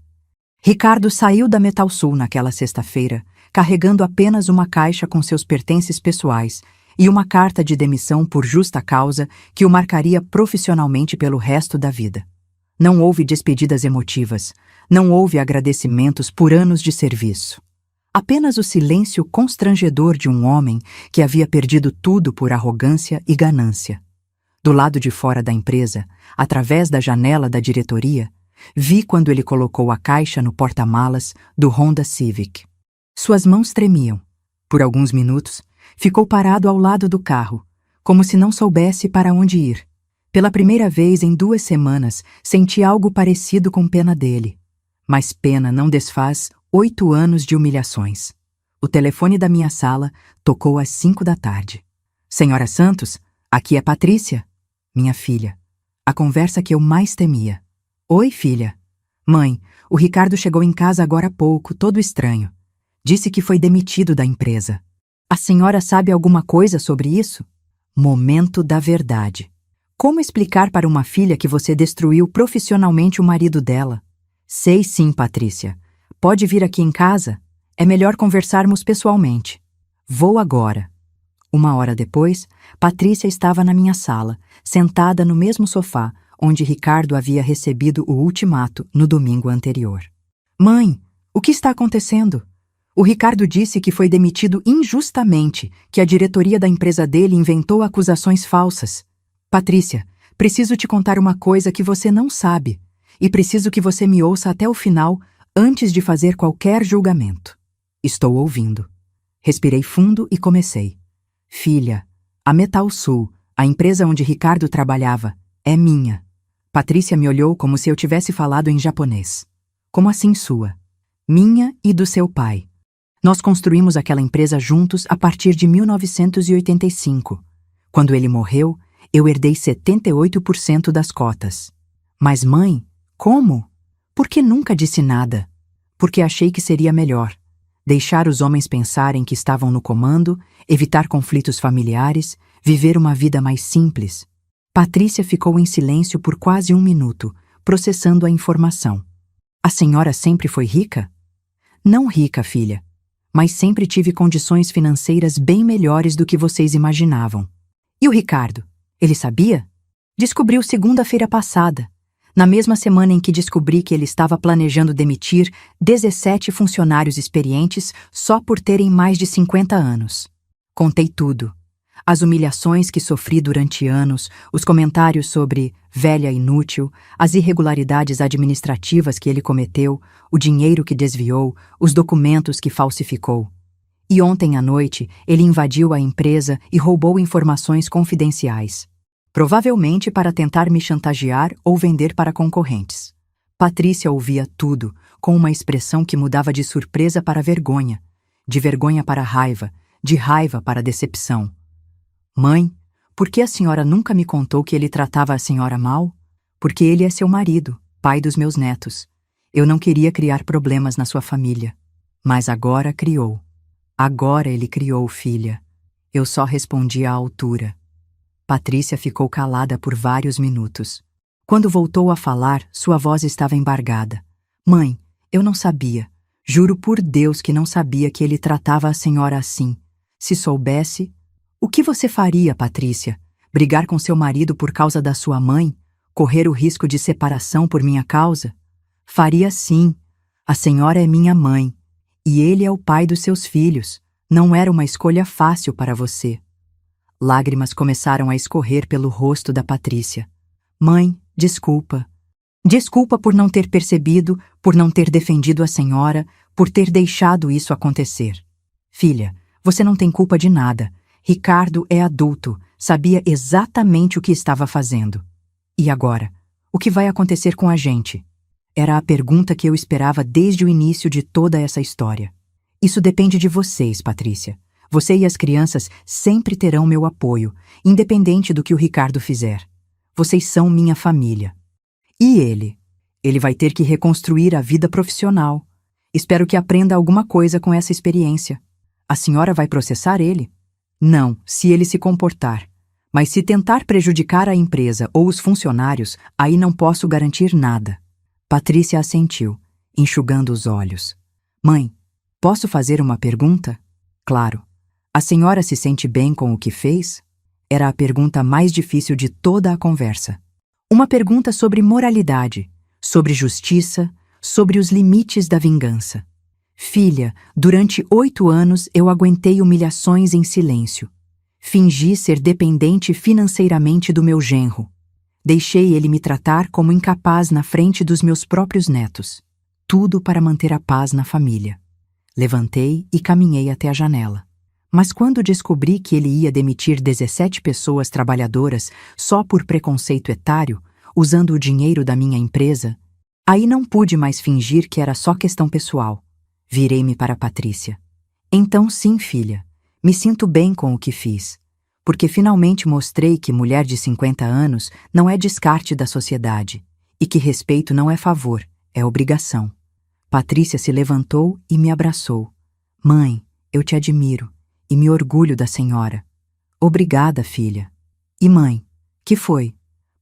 Ricardo saiu da Metalsul naquela sexta-feira, carregando apenas uma caixa com seus pertences pessoais e uma carta de demissão por justa causa que o marcaria profissionalmente pelo resto da vida. Não houve despedidas emotivas, não houve agradecimentos por anos de serviço. Apenas o silêncio constrangedor de um homem que havia perdido tudo por arrogância e ganância. Do lado de fora da empresa, através da janela da diretoria, vi quando ele colocou a caixa no porta-malas do Honda Civic. Suas mãos tremiam. Por alguns minutos, ficou parado ao lado do carro, como se não soubesse para onde ir. Pela primeira vez em 2 semanas, senti algo parecido com pena dele. Mas pena não desfaz 8 anos de humilhações. O telefone da minha sala tocou às 5 da tarde. Senhora Santos, aqui é Patrícia, minha filha. A conversa que eu mais temia. Oi, filha. Mãe, o Ricardo chegou em casa agora há pouco, todo estranho. Disse que foi demitido da empresa. A senhora sabe alguma coisa sobre isso? Momento da verdade. Como explicar para uma filha que você destruiu profissionalmente o marido dela? Sei sim, Patrícia. Pode vir aqui em casa? É melhor conversarmos pessoalmente. Vou agora. 1 hora depois, Patrícia estava na minha sala, sentada no mesmo sofá onde Ricardo havia recebido o ultimato no domingo anterior. Mãe, o que está acontecendo? O Ricardo disse que foi demitido injustamente, que a diretoria da empresa dele inventou acusações falsas. Patrícia, preciso te contar uma coisa que você não sabe, e preciso que você me ouça até o final antes de fazer qualquer julgamento. Estou ouvindo. Respirei fundo e comecei. Filha, a Metal Sul, a empresa onde Ricardo trabalhava, é minha. Patrícia me olhou como se eu tivesse falado em japonês. Como assim sua? Minha e do seu pai. Nós construímos aquela empresa juntos a partir de 1985. Quando ele morreu, eu herdei 78% das cotas. Mas mãe, como? Por que nunca disse nada? Porque achei que seria melhor. Deixar os homens pensarem que estavam no comando, evitar conflitos familiares, viver uma vida mais simples. Patrícia ficou em silêncio por quase 1 minuto, processando a informação. A senhora sempre foi rica? Não rica, filha, mas sempre tive condições financeiras bem melhores do que vocês imaginavam. E o Ricardo? Ele sabia? Descobriu segunda-feira passada, na mesma semana em que descobri que ele estava planejando demitir 17 funcionários experientes só por terem mais de 50 anos. Contei tudo. As humilhações que sofri durante anos, os comentários sobre velha inútil, as irregularidades administrativas que ele cometeu, o dinheiro que desviou, os documentos que falsificou. E ontem à noite, ele invadiu a empresa e roubou informações confidenciais. Provavelmente para tentar me chantagear ou vender para concorrentes. Patrícia ouvia tudo, com uma expressão que mudava de surpresa para vergonha, de vergonha para raiva, de raiva para decepção. Mãe, por que a senhora nunca me contou que ele tratava a senhora mal? Porque ele é seu marido, pai dos meus netos. Eu não queria criar problemas na sua família. Mas agora criou. Agora ele criou, filha. Eu só respondi à altura. Patrícia ficou calada por vários minutos. Quando voltou a falar, sua voz estava embargada. Mãe, eu não sabia. Juro por Deus que não sabia que ele tratava a senhora assim. Se soubesse... O que você faria, Patrícia? Brigar com seu marido por causa da sua mãe? Correr o risco de separação por minha causa? Faria sim. A senhora é minha mãe. E ele é o pai dos seus filhos. Não era uma escolha fácil para você. Lágrimas começaram a escorrer pelo rosto da Patrícia. Mãe, desculpa. Desculpa por não ter percebido, por não ter defendido a senhora, por ter deixado isso acontecer. Filha, você não tem culpa de nada. Ricardo é adulto, sabia exatamente o que estava fazendo. E agora? O que vai acontecer com a gente? Era a pergunta que eu esperava desde o início de toda essa história. Isso depende de vocês, Patrícia. Você e as crianças sempre terão meu apoio, independente do que o Ricardo fizer. Vocês são minha família. E ele? Ele vai ter que reconstruir a vida profissional. Espero que aprenda alguma coisa com essa experiência. A senhora vai processar ele? Não, se ele se comportar. Mas se tentar prejudicar a empresa ou os funcionários, aí não posso garantir nada. Patrícia assentiu, enxugando os olhos. Mãe, posso fazer uma pergunta? Claro. A senhora se sente bem com o que fez? Era a pergunta mais difícil de toda a conversa. Uma pergunta sobre moralidade, sobre justiça, sobre os limites da vingança. Filha, durante 8 anos eu aguentei humilhações em silêncio. Fingi ser dependente financeiramente do meu genro. Deixei ele me tratar como incapaz na frente dos meus próprios netos. Tudo para manter a paz na família. Levantei e caminhei até a janela. Mas quando descobri que ele ia demitir 17 pessoas trabalhadoras só por preconceito etário, usando o dinheiro da minha empresa, aí não pude mais fingir que era só questão pessoal. Virei-me para Patrícia. Então sim, filha, me sinto bem com o que fiz, porque finalmente mostrei que mulher de 50 anos não é descarte da sociedade e que respeito não é favor, é obrigação. Patrícia se levantou e me abraçou. Mãe, eu te admiro e me orgulho da senhora. Obrigada, filha. E mãe, que foi?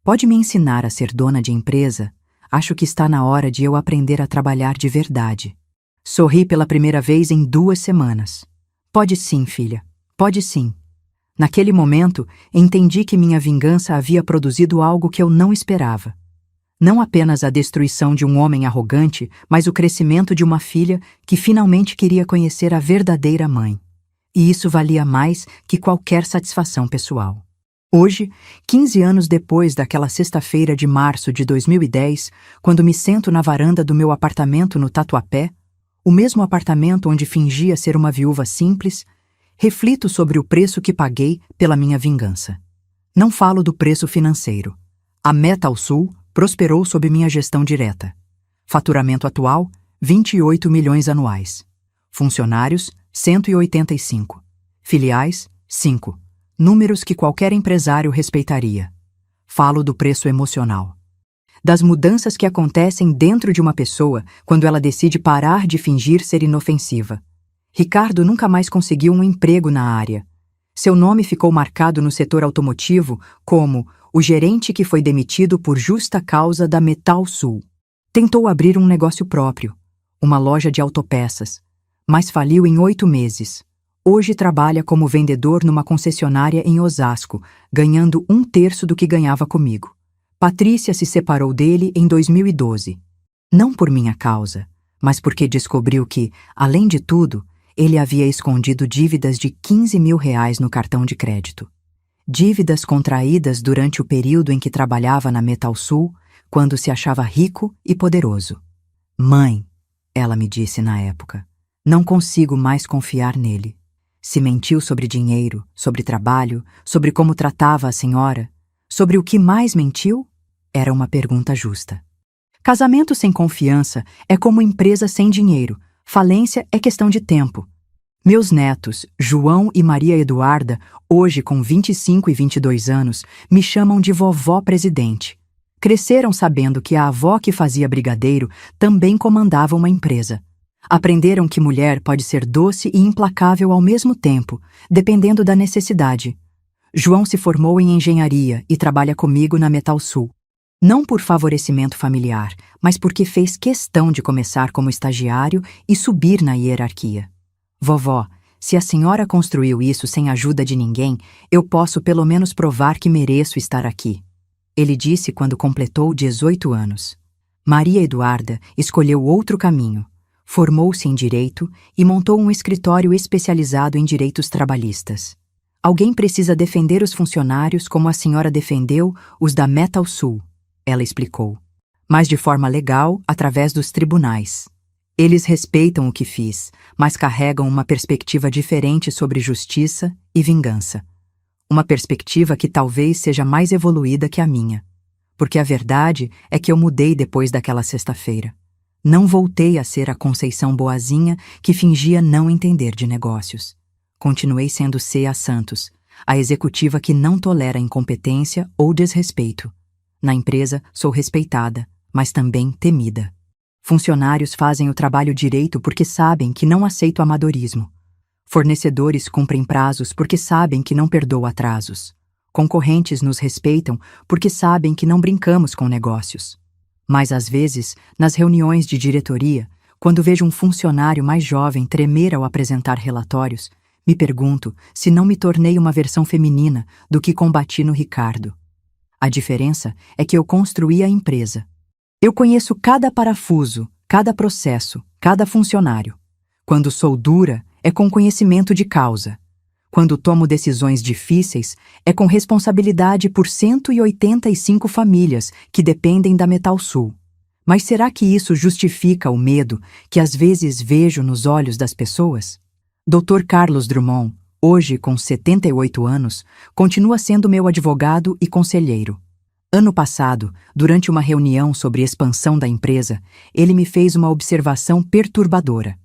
Pode me ensinar a ser dona de empresa? Acho que está na hora de eu aprender a trabalhar de verdade. Sorri pela primeira vez em 2 semanas. Pode sim, filha. Pode sim. Naquele momento, entendi que minha vingança havia produzido algo que eu não esperava. Não apenas a destruição de um homem arrogante, mas o crescimento de uma filha que finalmente queria conhecer a verdadeira mãe. E isso valia mais que qualquer satisfação pessoal. Hoje, 15 anos depois daquela sexta-feira de março de 2010, quando me sento na varanda do meu apartamento no Tatuapé, o mesmo apartamento onde fingia ser uma viúva simples, reflito sobre o preço que paguei pela minha vingança. Não falo do preço financeiro. A Metal Sul prosperou sob minha gestão direta. Faturamento atual, 28 milhões anuais. Funcionários, 185. Filiais, 5. Números que qualquer empresário respeitaria. Falo do preço emocional. Das mudanças que acontecem dentro de uma pessoa quando ela decide parar de fingir ser inofensiva. Ricardo nunca mais conseguiu um emprego na área. Seu nome ficou marcado no setor automotivo como o gerente que foi demitido por justa causa da Metal Sul. Tentou abrir um negócio próprio, uma loja de autopeças, mas faliu em 8 meses. Hoje trabalha como vendedor numa concessionária em Osasco, ganhando 1/3 do que ganhava comigo. Patrícia se separou dele em 2012. Não por minha causa, mas porque descobriu que, além de tudo, ele havia escondido dívidas de 15 mil reais no cartão de crédito. Dívidas contraídas durante o período em que trabalhava na Metal Sul, quando se achava rico e poderoso. Mãe, ela me disse na época, não consigo mais confiar nele. Se mentiu sobre dinheiro, sobre trabalho, sobre como tratava a senhora, sobre o que mais mentiu? Era uma pergunta justa. Casamento sem confiança é como empresa sem dinheiro. Falência é questão de tempo. Meus netos, João e Maria Eduarda, hoje com 25 e 22 anos, me chamam de vovó presidente. Cresceram sabendo que a avó que fazia brigadeiro também comandava uma empresa. Aprenderam que mulher pode ser doce e implacável ao mesmo tempo, dependendo da necessidade. João se formou em engenharia e trabalha comigo na Metal Sul. Não por favorecimento familiar, mas porque fez questão de começar como estagiário e subir na hierarquia. Vovó, se a senhora construiu isso sem ajuda de ninguém, eu posso pelo menos provar que mereço estar aqui. Ele disse quando completou 18 anos. Maria Eduarda escolheu outro caminho. Formou-se em Direito e montou um escritório especializado em direitos trabalhistas. Alguém precisa defender os funcionários como a senhora defendeu os da Metal Sul, ela explicou. Mas de forma legal, através dos tribunais. Eles respeitam o que fiz, mas carregam uma perspectiva diferente sobre justiça e vingança. Uma perspectiva que talvez seja mais evoluída que a minha. Porque a verdade é que eu mudei depois daquela sexta-feira. Não voltei a ser a Conceição boazinha que fingia não entender de negócios. Continuei sendo C.A. Santos, a executiva que não tolera incompetência ou desrespeito. Na empresa, sou respeitada, mas também temida. Funcionários fazem o trabalho direito porque sabem que não aceito amadorismo. Fornecedores cumprem prazos porque sabem que não perdoo atrasos. Concorrentes nos respeitam porque sabem que não brincamos com negócios. Mas às vezes, nas reuniões de diretoria, quando vejo um funcionário mais jovem tremer ao apresentar relatórios, me pergunto se não me tornei uma versão feminina do que combati no Ricardo. A diferença é que eu construí a empresa. Eu conheço cada parafuso, cada processo, cada funcionário. Quando sou dura, é com conhecimento de causa. Quando tomo decisões difíceis, é com responsabilidade por 185 famílias que dependem da Metalsul. Mas será que isso justifica o medo que às vezes vejo nos olhos das pessoas? Dr. Carlos Drummond, hoje com 78 anos, continua sendo meu advogado e conselheiro. Ano passado, durante uma reunião sobre expansão da empresa, ele me fez uma observação perturbadora.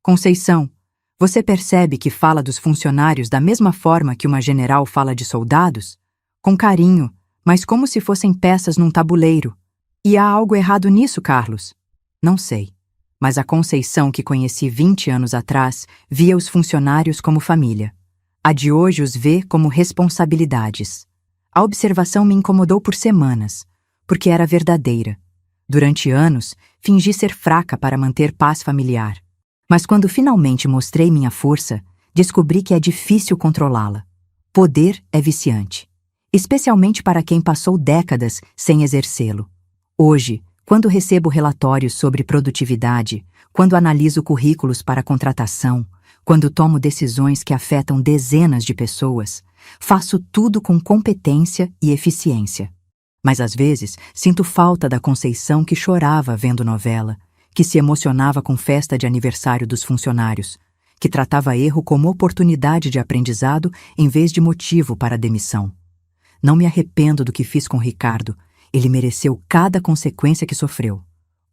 Conceição, você percebe que fala dos funcionários da mesma forma que uma general fala de soldados? Com carinho, mas como se fossem peças num tabuleiro. E há algo errado nisso, Carlos? Não sei. Mas a Conceição que conheci 20 anos atrás via os funcionários como família. A de hoje os vê como responsabilidades. A observação me incomodou por semanas, porque era verdadeira. Durante anos, fingi ser fraca para manter paz familiar. Mas quando finalmente mostrei minha força, descobri que é difícil controlá-la. Poder é viciante, especialmente para quem passou décadas sem exercê-lo. Hoje, quando recebo relatórios sobre produtividade, quando analiso currículos para contratação, quando tomo decisões que afetam dezenas de pessoas, faço tudo com competência e eficiência. Mas às vezes sinto falta da Conceição que chorava vendo novela, que se emocionava com festa de aniversário dos funcionários, que tratava erro como oportunidade de aprendizado em vez de motivo para a demissão. Não me arrependo do que fiz com Ricardo. Ele mereceu cada consequência que sofreu.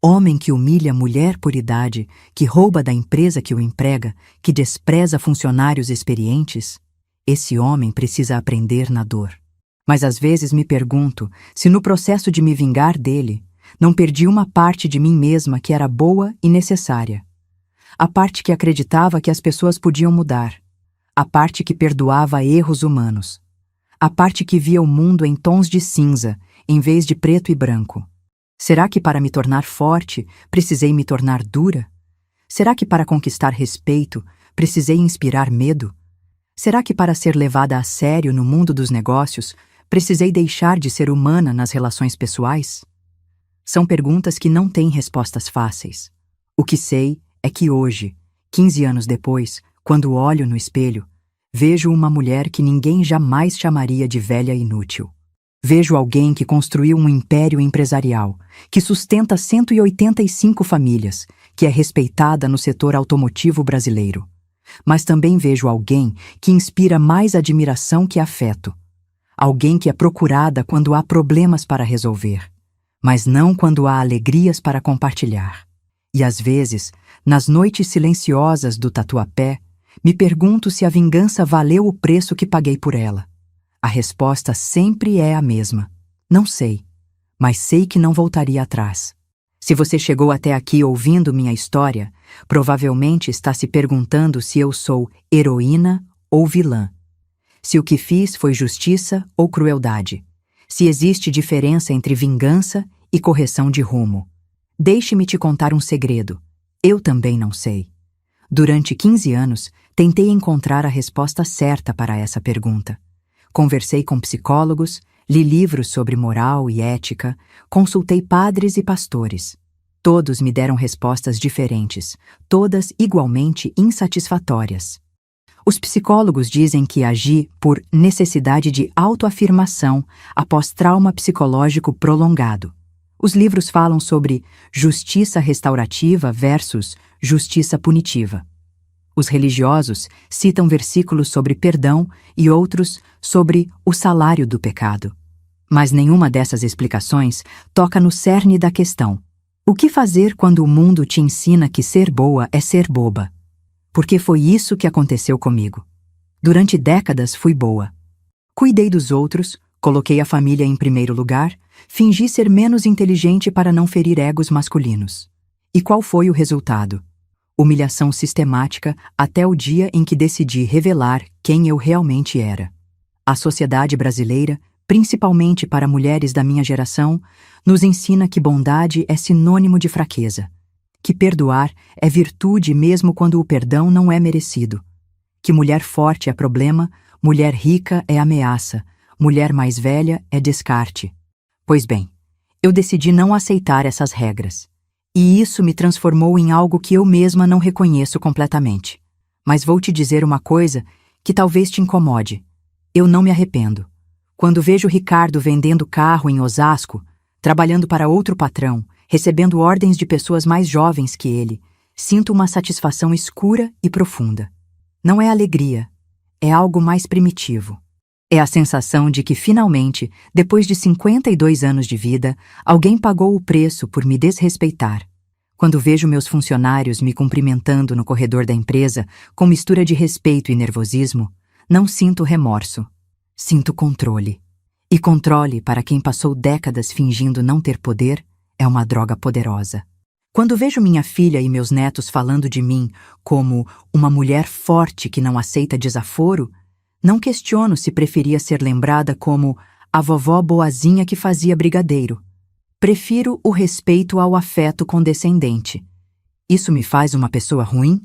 Homem que humilha mulher por idade, que rouba da empresa que o emprega, que despreza funcionários experientes, esse homem precisa aprender na dor. Mas às vezes me pergunto se no processo de me vingar dele, não perdi uma parte de mim mesma que era boa e necessária. A parte que acreditava que as pessoas podiam mudar. A parte que perdoava erros humanos. A parte que via o mundo em tons de cinza, em vez de preto e branco. Será que para me tornar forte, precisei me tornar dura? Será que para conquistar respeito, precisei inspirar medo? Será que para ser levada a sério no mundo dos negócios, precisei deixar de ser humana nas relações pessoais? São perguntas que não têm respostas fáceis. O que sei é que hoje, 15 anos depois, quando olho no espelho, vejo uma mulher que ninguém jamais chamaria de velha inútil. Vejo alguém que construiu um império empresarial, que sustenta 185 famílias, que é respeitada no setor automotivo brasileiro. Mas também vejo alguém que inspira mais admiração que afeto. Alguém que é procurada quando há problemas para resolver, mas não quando há alegrias para compartilhar. E às vezes, nas noites silenciosas do Tatuapé, me pergunto se a vingança valeu o preço que paguei por ela. A resposta sempre é a mesma. Não sei, mas sei que não voltaria atrás. Se você chegou até aqui ouvindo minha história, provavelmente está se perguntando se eu sou heroína ou vilã. Se o que fiz foi justiça ou crueldade. Se existe diferença entre vingança e correção de rumo. Deixe-me te contar um segredo. Eu também não sei. Durante 15 anos, tentei encontrar a resposta certa para essa pergunta. Conversei com psicólogos, li livros sobre moral e ética, consultei padres e pastores. Todos me deram respostas diferentes, todas igualmente insatisfatórias. Os psicólogos dizem que agi por necessidade de autoafirmação após trauma psicológico prolongado. Os livros falam sobre justiça restaurativa versus justiça punitiva. Os religiosos citam versículos sobre perdão e outros sobre o salário do pecado. Mas nenhuma dessas explicações toca no cerne da questão. O que fazer quando o mundo te ensina que ser boa é ser boba? Porque foi isso que aconteceu comigo. Durante décadas fui boa. Cuidei dos outros, coloquei a família em primeiro lugar, fingi ser menos inteligente para não ferir egos masculinos. E qual foi o resultado? Humilhação sistemática até o dia em que decidi revelar quem eu realmente era. A sociedade brasileira, principalmente para mulheres da minha geração, nos ensina que bondade é sinônimo de fraqueza, que perdoar é virtude mesmo quando o perdão não é merecido, que mulher forte é problema, mulher rica é ameaça, mulher mais velha é descarte. Pois bem, eu decidi não aceitar essas regras. E isso me transformou em algo que eu mesma não reconheço completamente. Mas vou te dizer uma coisa que talvez te incomode. Eu não me arrependo. Quando vejo Ricardo vendendo carro em Osasco, trabalhando para outro patrão, recebendo ordens de pessoas mais jovens que ele, sinto uma satisfação escura e profunda. Não é alegria, é algo mais primitivo. É a sensação de que, finalmente, depois de 52 anos de vida, alguém pagou o preço por me desrespeitar. Quando vejo meus funcionários me cumprimentando no corredor da empresa, com mistura de respeito e nervosismo, não sinto remorso. Sinto controle. E controle, para quem passou décadas fingindo não ter poder, é uma droga poderosa. Quando vejo minha filha e meus netos falando de mim como uma mulher forte que não aceita desaforo, não questiono se preferia ser lembrada como a vovó boazinha que fazia brigadeiro. Prefiro o respeito ao afeto condescendente. Isso me faz uma pessoa ruim?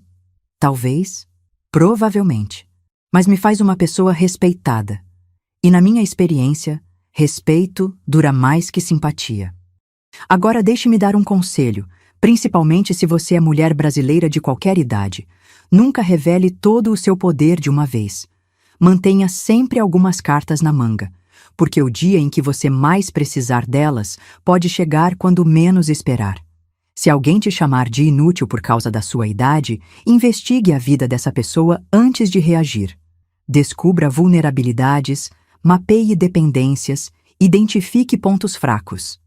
Talvez. Provavelmente. Mas me faz uma pessoa respeitada. E na minha experiência, respeito dura mais que simpatia. Agora deixe-me dar um conselho, principalmente se você é mulher brasileira de qualquer idade. Nunca revele todo o seu poder de uma vez. Mantenha sempre algumas cartas na manga, porque o dia em que você mais precisar delas pode chegar quando menos esperar. Se alguém te chamar de inútil por causa da sua idade, investigue a vida dessa pessoa antes de reagir. Descubra vulnerabilidades, mapeie dependências, identifique pontos fracos.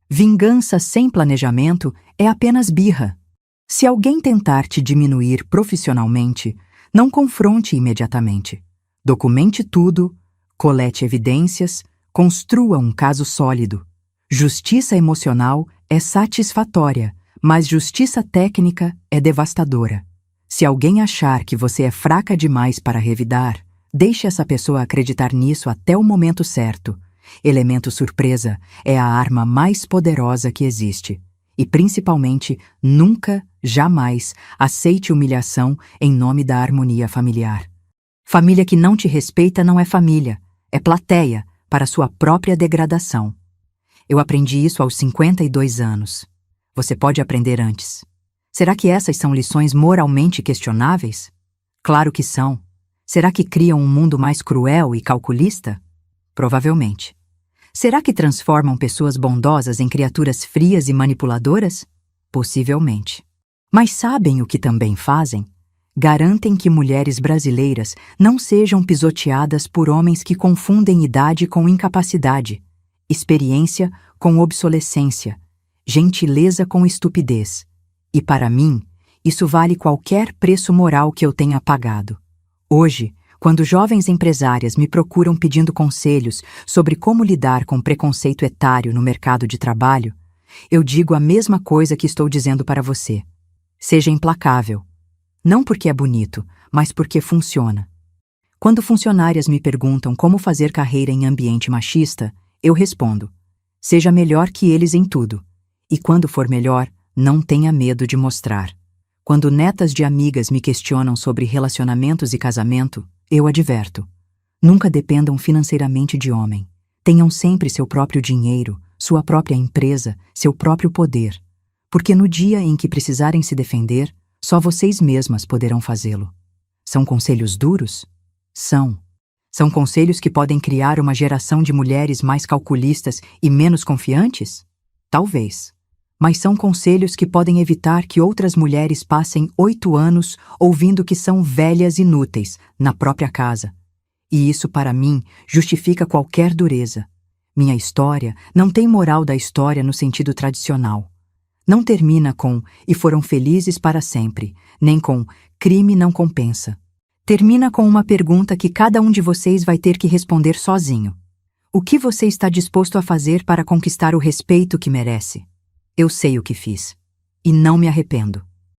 Vingança sem planejamento é apenas birra. Se alguém tentar te diminuir profissionalmente, não confronte imediatamente. Documente tudo, colete evidências, construa um caso sólido. Justiça emocional é satisfatória, mas justiça técnica é devastadora. Se alguém achar que você é fraca demais para revidar, deixe essa pessoa acreditar nisso até o momento certo. Elemento surpresa é a arma mais poderosa que existe. E, principalmente, nunca, jamais, aceite humilhação em nome da harmonia familiar. Família que não te respeita não é família, é plateia para sua própria degradação. Eu aprendi isso aos 52 anos. Você pode aprender antes. Será que essas são lições moralmente questionáveis? Claro que são. Será que criam um mundo mais cruel e calculista? Provavelmente. Será que transformam pessoas bondosas em criaturas frias e manipuladoras? Possivelmente. Mas sabem o que também fazem? Garantem que mulheres brasileiras não sejam pisoteadas por homens que confundem idade com incapacidade, experiência com obsolescência, gentileza com estupidez. E para mim, isso vale qualquer preço moral que eu tenha pagado. Hoje, quando jovens empresárias me procuram pedindo conselhos sobre como lidar com preconceito etário no mercado de trabalho, eu digo a mesma coisa que estou dizendo para você. Seja implacável. Não porque é bonito, mas porque funciona. Quando funcionárias me perguntam como fazer carreira em ambiente machista, eu respondo: seja melhor que eles em tudo. E quando for melhor, não tenha medo de mostrar. Quando netas de amigas me questionam sobre relacionamentos e casamento, eu adverto: nunca dependam financeiramente de homem. Tenham sempre seu próprio dinheiro, sua própria empresa, seu próprio poder. Porque no dia em que precisarem se defender, só vocês mesmas poderão fazê-lo. São conselhos duros? São. São conselhos que podem criar uma geração de mulheres mais calculistas e menos confiantes? Talvez. Mas são conselhos que podem evitar que outras mulheres passem 8 anos ouvindo que são velhas inúteis na própria casa. E isso, para mim, justifica qualquer dureza. Minha história não tem moral da história no sentido tradicional. Não termina com "e foram felizes para sempre", nem com "crime não compensa". Termina com uma pergunta que cada um de vocês vai ter que responder sozinho. O que você está disposto a fazer para conquistar o respeito que merece? Eu sei o que fiz. E não me arrependo.